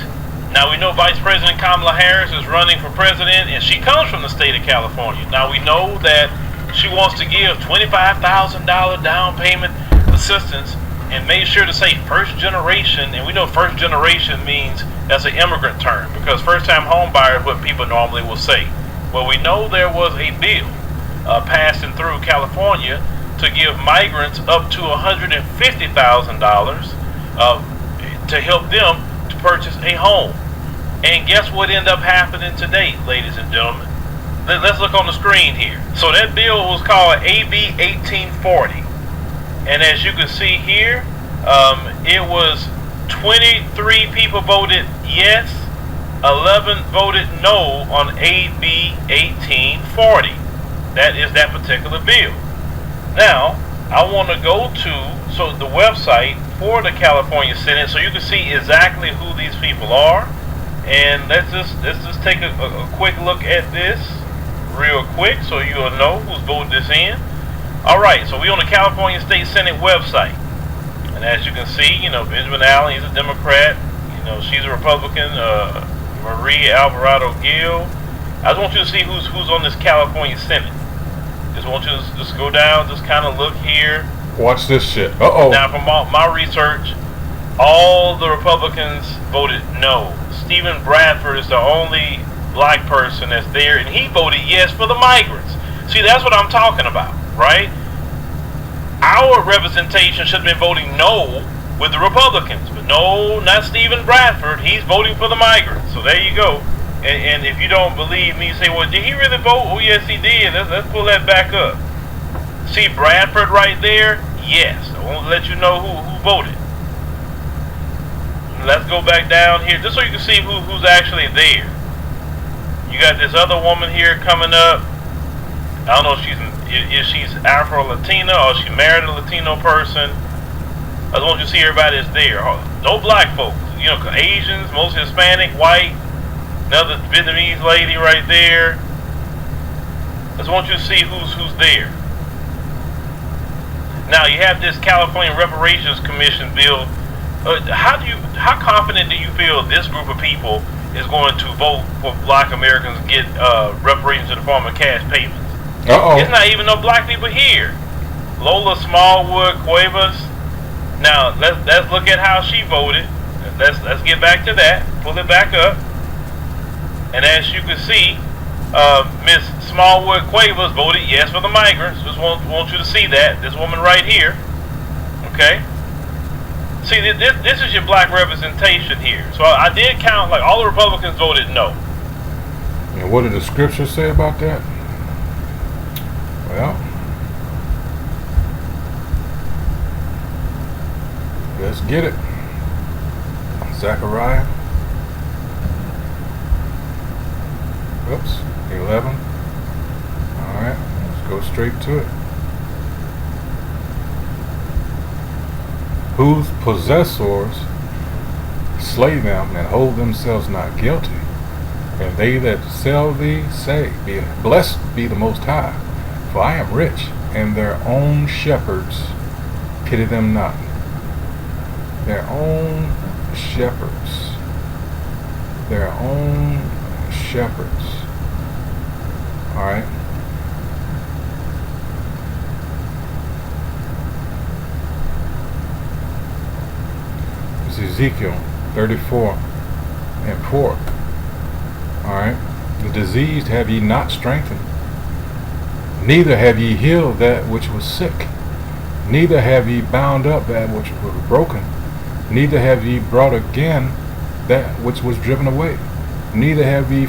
Now we know Vice President Kamala Harris is running for president, and she comes from the state of California. Now we know that she wants to give $25,000 down payment assistance, and made sure to say first generation, and we know first generation means that's an immigrant term, because first time home buyer is what people normally will say. Well, we know there was a bill passing through California to give migrants up to $150,000 to help them to purchase a home. And guess what ended up happening today, ladies and gentlemen? Let's look on the screen here. So that bill was called AB 1840. And as you can see here, it was 23 people voted yes, 11 voted no on AB 1840. That is that particular bill. Now, I want to go to the website for the California Senate so you can see exactly who these people are. And let's just take a quick look at this real quick so you'll know who's voted this in. Alright, so we're on the California State Senate website. And as you can see, Benjamin Allen, he's a Democrat. She's a Republican. Marie Alvarado Gill. I just want you to see who's on this California Senate. Just want you to just go down, just kind of look here. Watch this shit. Uh-oh. Now, from my research, all the Republicans voted no. Stephen Bradford is the only black person that's there, and he voted yes for the migrants. See, that's what I'm talking about, right? Our representation should have been voting no with the Republicans, but no, not Stephen Bradford. He's voting for the migrants. So there you go. And if you don't believe me, you say, well, did he really vote? Oh, yes, he did. Let's pull that back up. See Bradford right there? Yes. I want to let you know who voted. Let's go back down here just so you can see who's actually there. You got this other woman here coming up. I don't know if she's Afro-Latina or she married a Latino person. I just want you to see everybody that's there. No black folks. Asians, most Hispanic, white. Another Vietnamese lady right there. I just want you to see who's there. Now you have this California Reparations Commission bill. How confident do you feel this group of people is going to vote for black Americans to get reparations in the form of cash payments? Uh-oh. There's not even no black people here. Lola Smallwood Cuevas. Now let's look at how she voted. Let's get back to that. Pull it back up. And as you can see, Miss Smallwood Cuevas voted yes for the migrants. Just want you to see that. This woman right here. Okay. See, this is your black representation here. So I did count, like all the Republicans voted no. And what did the scripture say about that? Well, let's get it. Zechariah. Oops, 11. Alright, let's go straight to it. Whose possessors slay them and hold themselves not guilty. And they that sell thee say, blessed be the Most High, for I am rich, and their own shepherds pity them not. Their own shepherds. Their own shepherds. Alright. It's Ezekiel 34 and 4. Alright. The diseased have ye not strengthened, neither have ye healed that which was sick, neither have ye bound up that which was broken, neither have ye brought again that which was driven away, neither have ye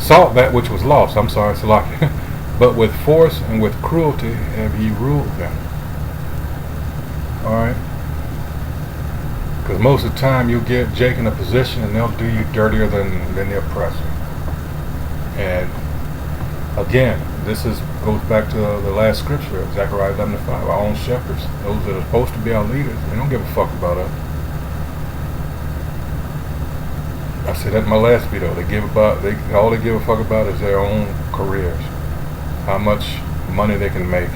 sought that which was lost. I'm sorry, Salaki. But with force and with cruelty have ye ruled them. Alright. Because most of the time you'll get Jake in a position and they'll do you dirtier than the oppressor. And again, goes back to the last scripture, Zechariah 11:5. Our own shepherds, those that are supposed to be our leaders, they don't give a fuck about us. I said that in my last video. All they give a fuck about is their own careers, how much money they can make.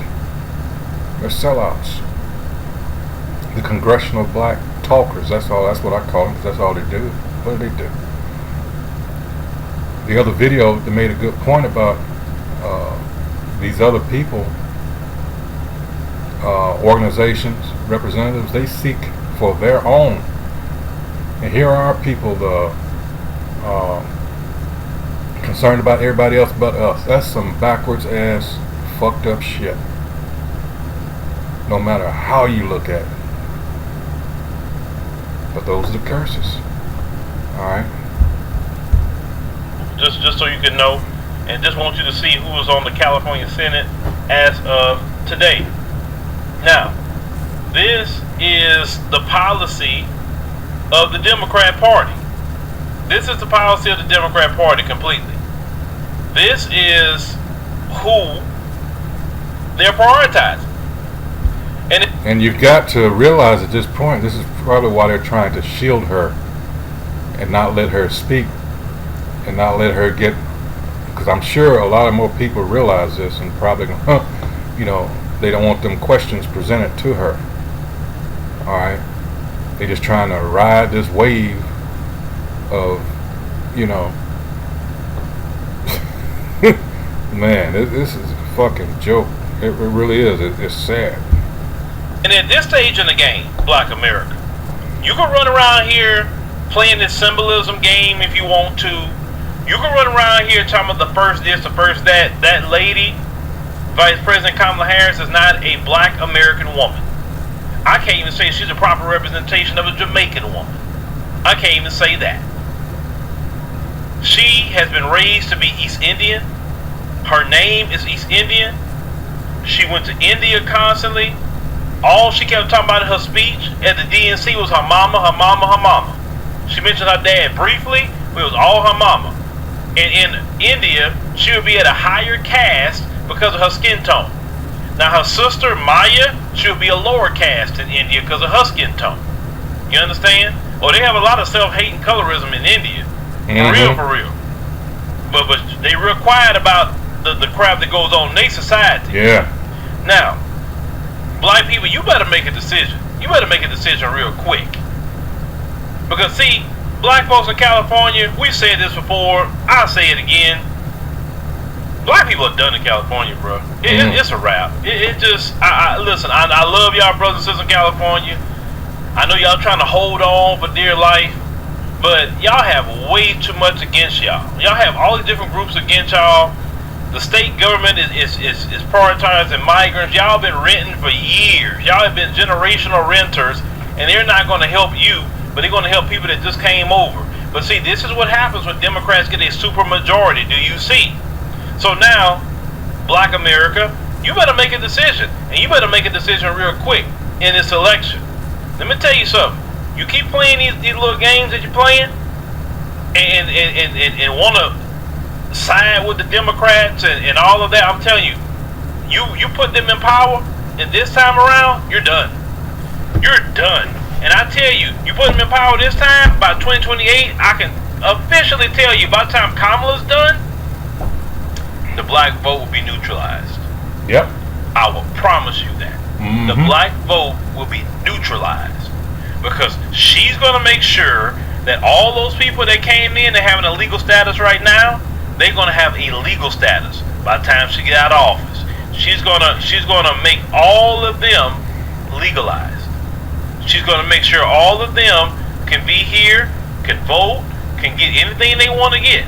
They're sellouts. The congressional black talkers. That's what I call them, because that's all they do. What do they do? The other video, they made a good point about these other people, organizations, representatives. They seek for their own. And here are people concerned about everybody else but us. That's some backwards ass, fucked up shit. No matter how you look at it. But those are the curses. Alright? Just so you can know, and just want you to see who is on the California Senate as of today. Now, this is the policy of the Democrat Party. This is the policy of the Democrat Party completely. This is who they're prioritizing. And you've got to realize at this point, this is probably why they're trying to shield her and not let her speak and not let her get, because I'm sure a lot of more people realize this and probably, they don't want them questions presented to her. Alright? They're just trying to ride this wave of, man, this is a fucking joke. It really is. It's sad. And at this stage in the game, Black America, you can run around here playing this symbolism game if you want to. You can run around here talking about the first this, the first that. That lady, Vice President Kamala Harris, is not a Black American woman. I can't even say she's a proper representation of a Jamaican woman. I can't even say that. She has been raised to be East Indian. Her name is East Indian. She went to India constantly. All she kept talking about in her speech at the DNC was her mama, her mama, her mama. She mentioned her dad briefly, but it was all her mama. And in India, she would be at a higher caste because of her skin tone. Now her sister, Maya, she would be a lower caste in India because of her skin tone. You understand? Well, they have a lot of self-hating colorism in India. For real. But they real quiet about the crap that goes on in their society. Yeah. Now, Black people, you better make a decision. You better make a decision real quick. Because see, Black folks in California, we've said this before, I'll say it again. Black people are done in California, bro. It's a wrap. Listen, I love y'all brothers and sisters in California. I know y'all trying to hold on for dear life, but y'all have way too much against y'all. Y'all have all these different groups against y'all. The state government is prioritizing migrants. Y'all been renting for years. Y'all have been generational renters, and they're not going to help you, but they're going to help people that just came over. But see, this is what happens when Democrats get a super majority. Do you see? So now, Black America, you better make a decision, and you better make a decision real quick in this election. Let me tell you something. You keep playing these little games that you're playing, and want to side with the Democrats and all of that. I'm telling you, you put them in power, and this time around, you're done. You're done. And I tell you, you put them in power this time, by 2028, I can officially tell you, by the time Kamala's done, the black vote will be neutralized. Yep. I will promise you that. The black vote will be neutralized. Because she's going to make sure that all those people that came in and having a legal status right now, they're going to have a legal status by the time she get out of office. She's gonna make all of them legalized. She's gonna make sure all of them can be here, can vote, can get anything they want to get.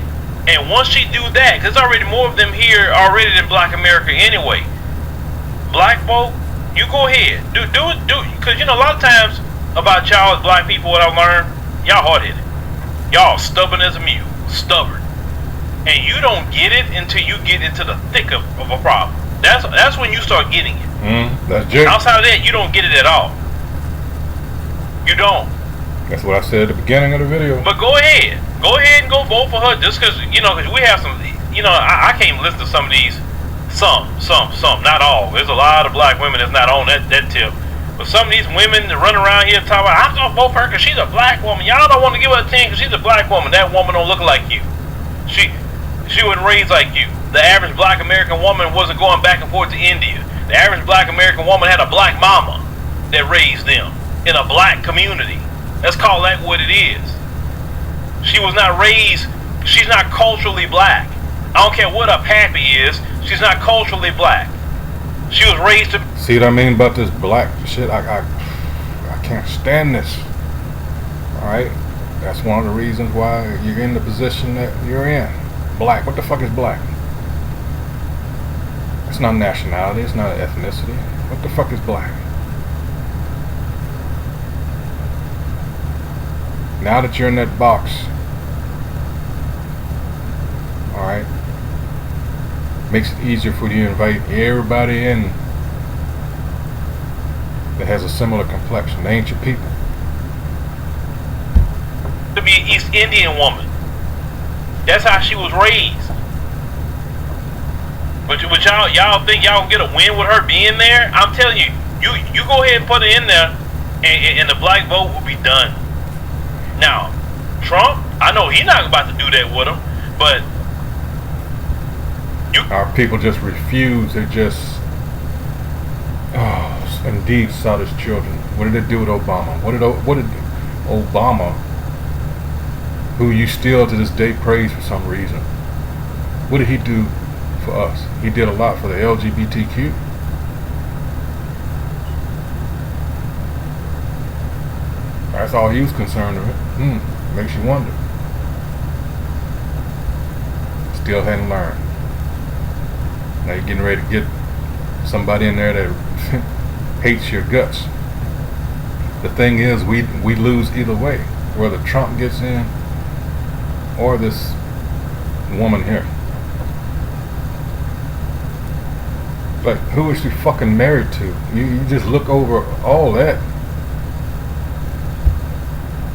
And once she do that, because there's already more of them here already than Black America anyway. Black folk, you go ahead, do it, because a lot of times about y'all as black people, what I learned, y'all hard-headed, y'all stubborn as a mule, stubborn. And you don't get it until you get into the thick of a problem. That's when you start getting it. That's Jake. Outside of that, you don't get it at all. You don't. That's what I said at the beginning of the video. But go ahead and go vote for her, just because, you know, because we have some, you know, I can't listen to some of these, some, not all. There's a lot of black women that's not on that tip. But some of these women that run around here talking about, I'm gonna vote for her because she's a black woman. Y'all don't want to give her a 10 because she's a black woman. That woman don't look like you. She wasn't raised like you. The average black American woman wasn't going back and forth to India. The average black American woman had a black mama that raised them in a black community. Let's call that what it is. She was not raised, she's not culturally black. I don't care what her pappy is, she's not culturally black. She was raised to... See what I mean about this black shit? I can't stand this. Alright? That's one of the reasons why you're in the position that you're in. Black. What the fuck is black? It's not nationality, it's not ethnicity. What the fuck is black? Now that you're in that box, alright, makes it easier for you to invite everybody in that has a similar complexion. They ain't your people. To be an East Indian woman. That's how she was raised. But y'all think y'all get a win with her being there? I'm telling you, you go ahead and put her in there, and the black vote will be done. Now, Trump, I know he's not about to do that with him, but our people just refuse. They just, indeed, saw children. What did it do with Obama? What did Obama, who you still to this day praise for some reason, what did he do for us? He did a lot for the LGBTQ. That's all he was concerned with. Makes you wonder. Still hadn't learned. Now you're getting ready to get somebody in there that hates your guts. The thing is, we lose either way, whether Trump gets in or this woman here. Like, who is she fucking married to? You just look over all that.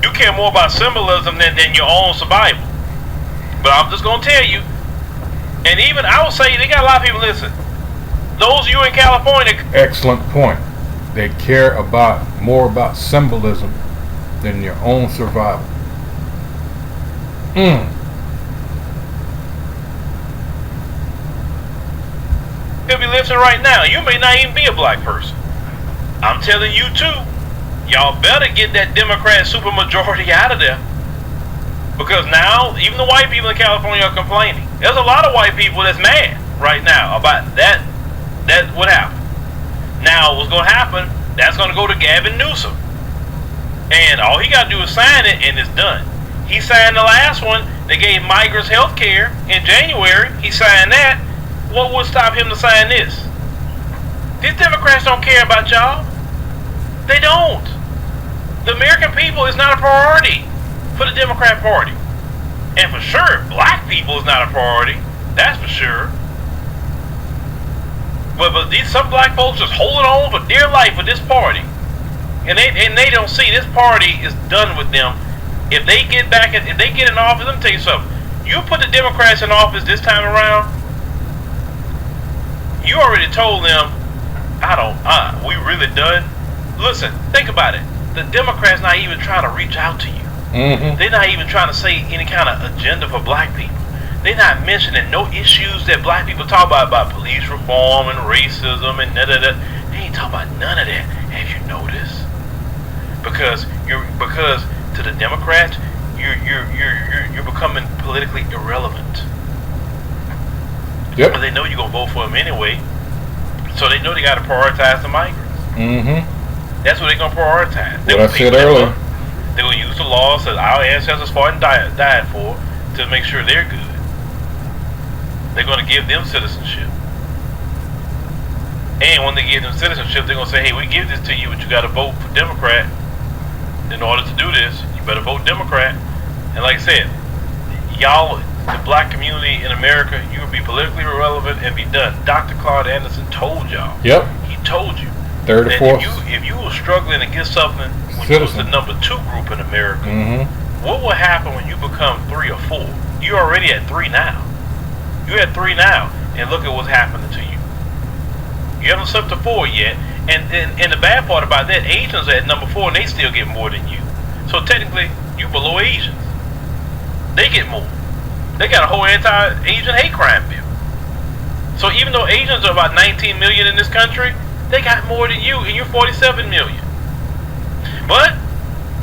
You care more about symbolism than your own survival. But I'm just gonna tell you, and even I would say they got a lot of people listen. Those of you in California. Excellent point. They care more about symbolism than your own survival. You'll be listening right now. You may not even be a black person. I'm telling you too. Y'all better get that Democrat supermajority out of there. Because now, even the white people in California are complaining. There's a lot of white people that's mad right now about that what happened. Now, what's going to happen, that's going to go to Gavin Newsom. And all he got to do is sign it, and it's done. He signed the last one. They gave migrants health care in January. He signed that. What would stop him to sign this? These Democrats don't care about y'all. They don't. The American people is not a priority for the Democrat Party. And for sure, black people is not a priority. That's for sure. But some black folks just holding on for dear life with this party. And they don't see this party is done with them. If they get in office, let me tell you something. You put the Democrats in office this time around, you already told them, we really done. Listen, think about it. The Democrats not even trying to reach out to you. They're not even trying to say any kind of agenda for black people. They're not mentioning no issues that black people talk about police reform and racism and da-da-da. They ain't talking about none of that. Have you noticed? Because to the Democrats, you're becoming politically irrelevant. Yep. But they know you're gonna vote for them anyway, so they know they got to prioritize the migrants. That's what they're gonna prioritize. What I said earlier. They're gonna use the laws that our ancestors fought and died for to make sure they're good. They're gonna give them citizenship, and when they give them citizenship, they're gonna say, "Hey, we give this to you, but you got to vote for Democrat in order to do this. You better vote Democrat." And like I said, y'all, the black community in America, you will be politically irrelevant and be done. Dr. Claude Anderson told y'all. Yep. He told you. third or And fourth if you were struggling to get something when you was the number 2 group in America, what will happen when you become 3 or 4? You're already at 3 now. You're at 3 now, and look at what's happening to you. You haven't slipped to 4 yet, and the bad part about that, Asians are at number 4, and they still get more than you. So technically, you below Asians. They get more. They got a whole anti-Asian hate crime bill. So even though Asians are about 19 million in this country, they got more than you, and you're 47 million. But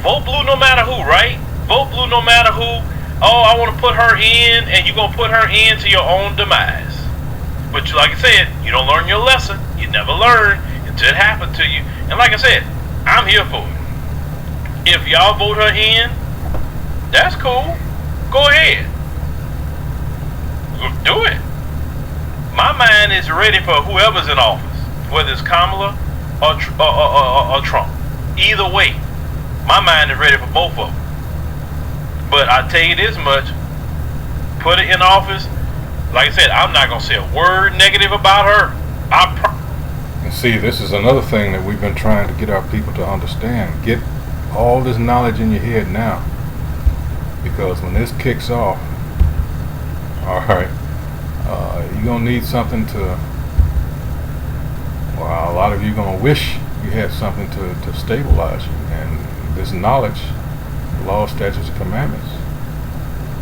vote blue no matter who, right? Vote blue no matter who. Oh, I want to put her in, and you're going to put her in to your own demise. But like I said, you don't learn your lesson. You never learn until it happened to you. And like I said, I'm here for it. If y'all vote her in, that's cool. Go ahead. Do it. My mind is ready for whoever's in office, whether it's Kamala or Trump. Either way, my mind is ready for both of them. But I tell you this much, put it in office. Like I said, I'm not going to say a word negative about her. And see, this is another thing that we've been trying to get our people to understand. Get all this knowledge in your head now. Because when this kicks off, alright, you're going to need something to, well, a lot of you are going to wish you had something to stabilize you. And this knowledge, law, statutes, and commandments,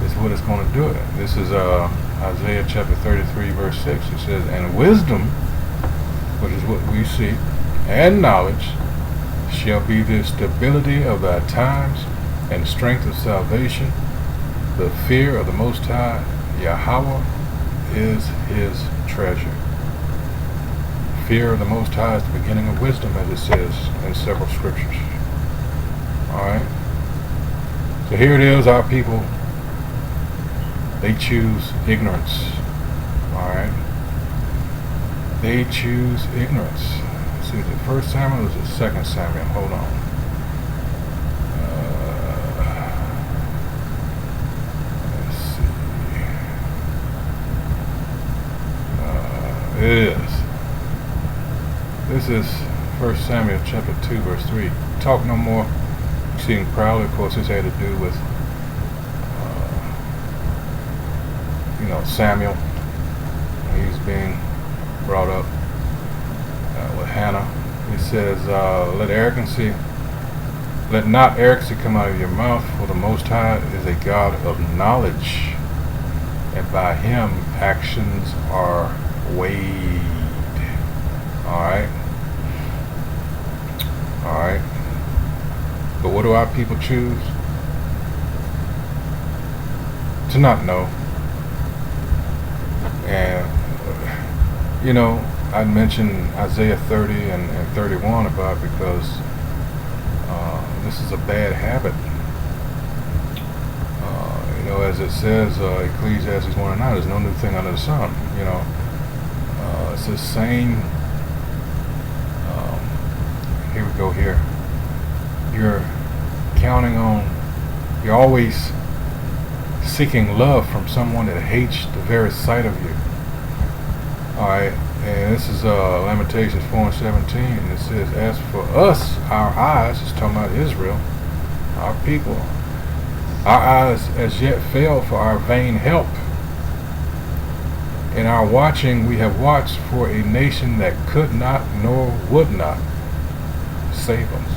is what is going to do it. This is Isaiah chapter 33, verse 6. It says, and wisdom, which is what we seek, and knowledge shall be the stability of thy times and strength of salvation. The fear of the Most High, Yahweh, is his treasure. Fear of the Most High is the beginning of wisdom, as it says in several scriptures. Alright? So here it is, our people, they choose ignorance. Alright? They choose ignorance. Let's see, is it 1 Samuel or is it 2 Samuel? Hold on. Let's see. It is. This is 1 Samuel chapter 2, verse 3. Talk no more, exceeding proudly. Of course, this had to do with, Samuel. He's being brought up with Hannah. He says, let not arrogancy come out of your mouth, for the Most High is a God of knowledge, and by him actions are weighed. Alright? Alright? But what do our people choose? To not know. And, I'd mentioned Isaiah 30 and 31 about because this is a bad habit. As it says, Ecclesiastes 1 and 9, there's no new thing under the sun. It's the same. Here we go here. You're counting on, you're always seeking love from someone that hates the very sight of you. Alright, and this is Lamentations 4 and 17. It says, as for us, our eyes, it's talking about Israel, our people, our eyes as yet fail for our vain help. In our watching, we have watched for a nation that could not nor would not save us.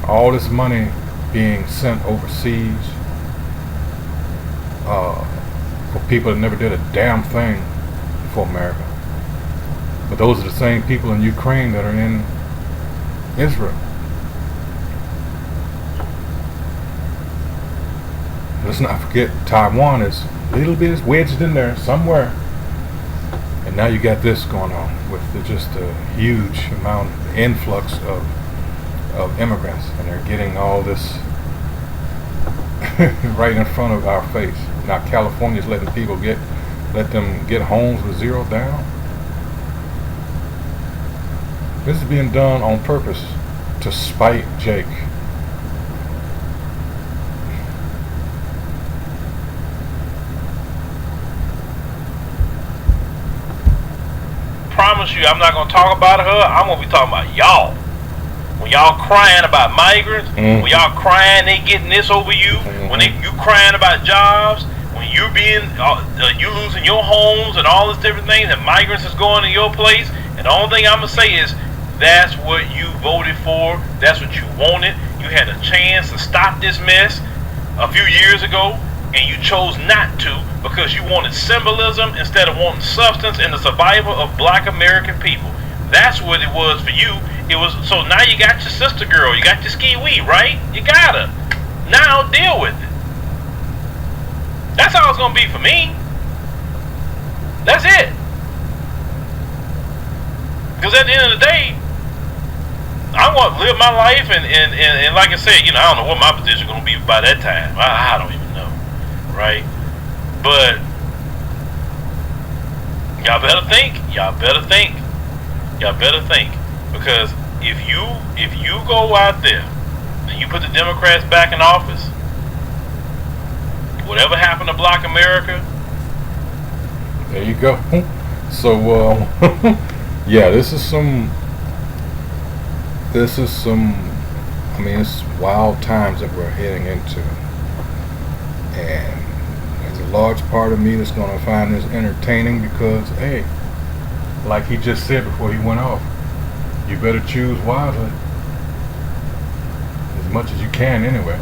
All this money being sent overseas for people that never did a damn thing for America. But those are the same people in Ukraine that are in Israel. Let's not forget Taiwan is a little bit wedged in there somewhere. And now you got this going on with just a huge amount of influx of immigrants, and they're getting all this right in front of our face. Now California's letting people let them get homes with zero down. This is being done on purpose to spite Jake. promise you, I'm not going to talk about her. I'm going to be talking about y'all. When y'all crying about migrants, when y'all crying they getting this over you, when you crying about jobs, when you you losing your homes and all these different things, and migrants is going to your place, and the only thing I'm going to say is, that's what you voted for. That's what you wanted. You had a chance to stop this mess a few years ago, and you chose not to because you wanted symbolism instead of wanting substance and the survival of black American people. That's what it was for you. It was. So now you got your sister girl, you got your ski wee, right? You got her. Now deal with it. That's how it's gonna be for me. That's it. Because at the end of the day, I want to live my life, and like I said, you know, I don't know what my position is going to be by that time. I don't even know, right? But y'all better think. Y'all better think. Y'all better think. Because if you go out there and you put the Democrats back in office, whatever happened to Black America, there you go. So, yeah, this is some. I mean, it's wild times that we're heading into. And there's a large part of me that's going to find this entertaining because, hey, like he just said before he went off, you better choose wisely. As much as you can, anyway.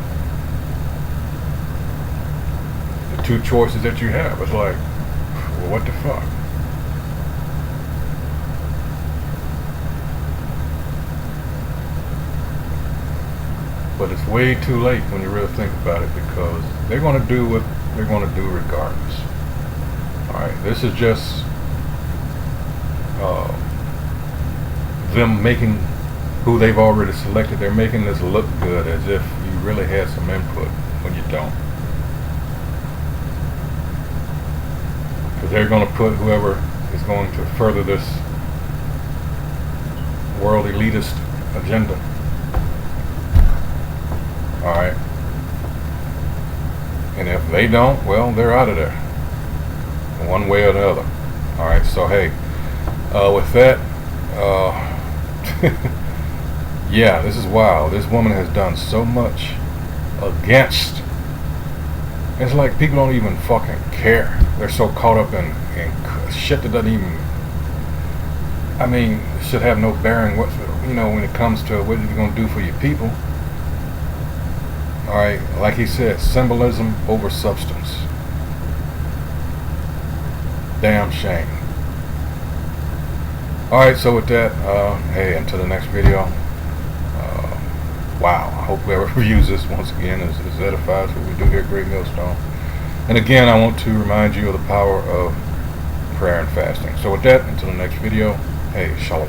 The two choices that you have, it's like, well, what the fuck? But it's way too late when you really think about it, because they're going to do what they're going to do regardless. Alright, this is just them making who they've already selected. They're making this look good as if you really had some input when you don't. Because they're going to put whoever is going to further this world elitist agenda. Alright. And if they don't, well, they're out of there. One way or the other. Alright, so hey, with that, yeah, this is wild. This woman has done so much against. It's like people don't even fucking care. They're so caught up in shit that doesn't even, I mean, should have no bearing whatsoever, you know, when it comes to what you're going to do for your people. Alright, like he said, symbolism over substance. Damn shame. Alright, so with that, hey, until the next video, wow, I hope whoever reviews this once again is edified to what we do here at Great Millstone. And again, I want to remind you of the power of prayer and fasting. So with that, until the next video, hey, shalom.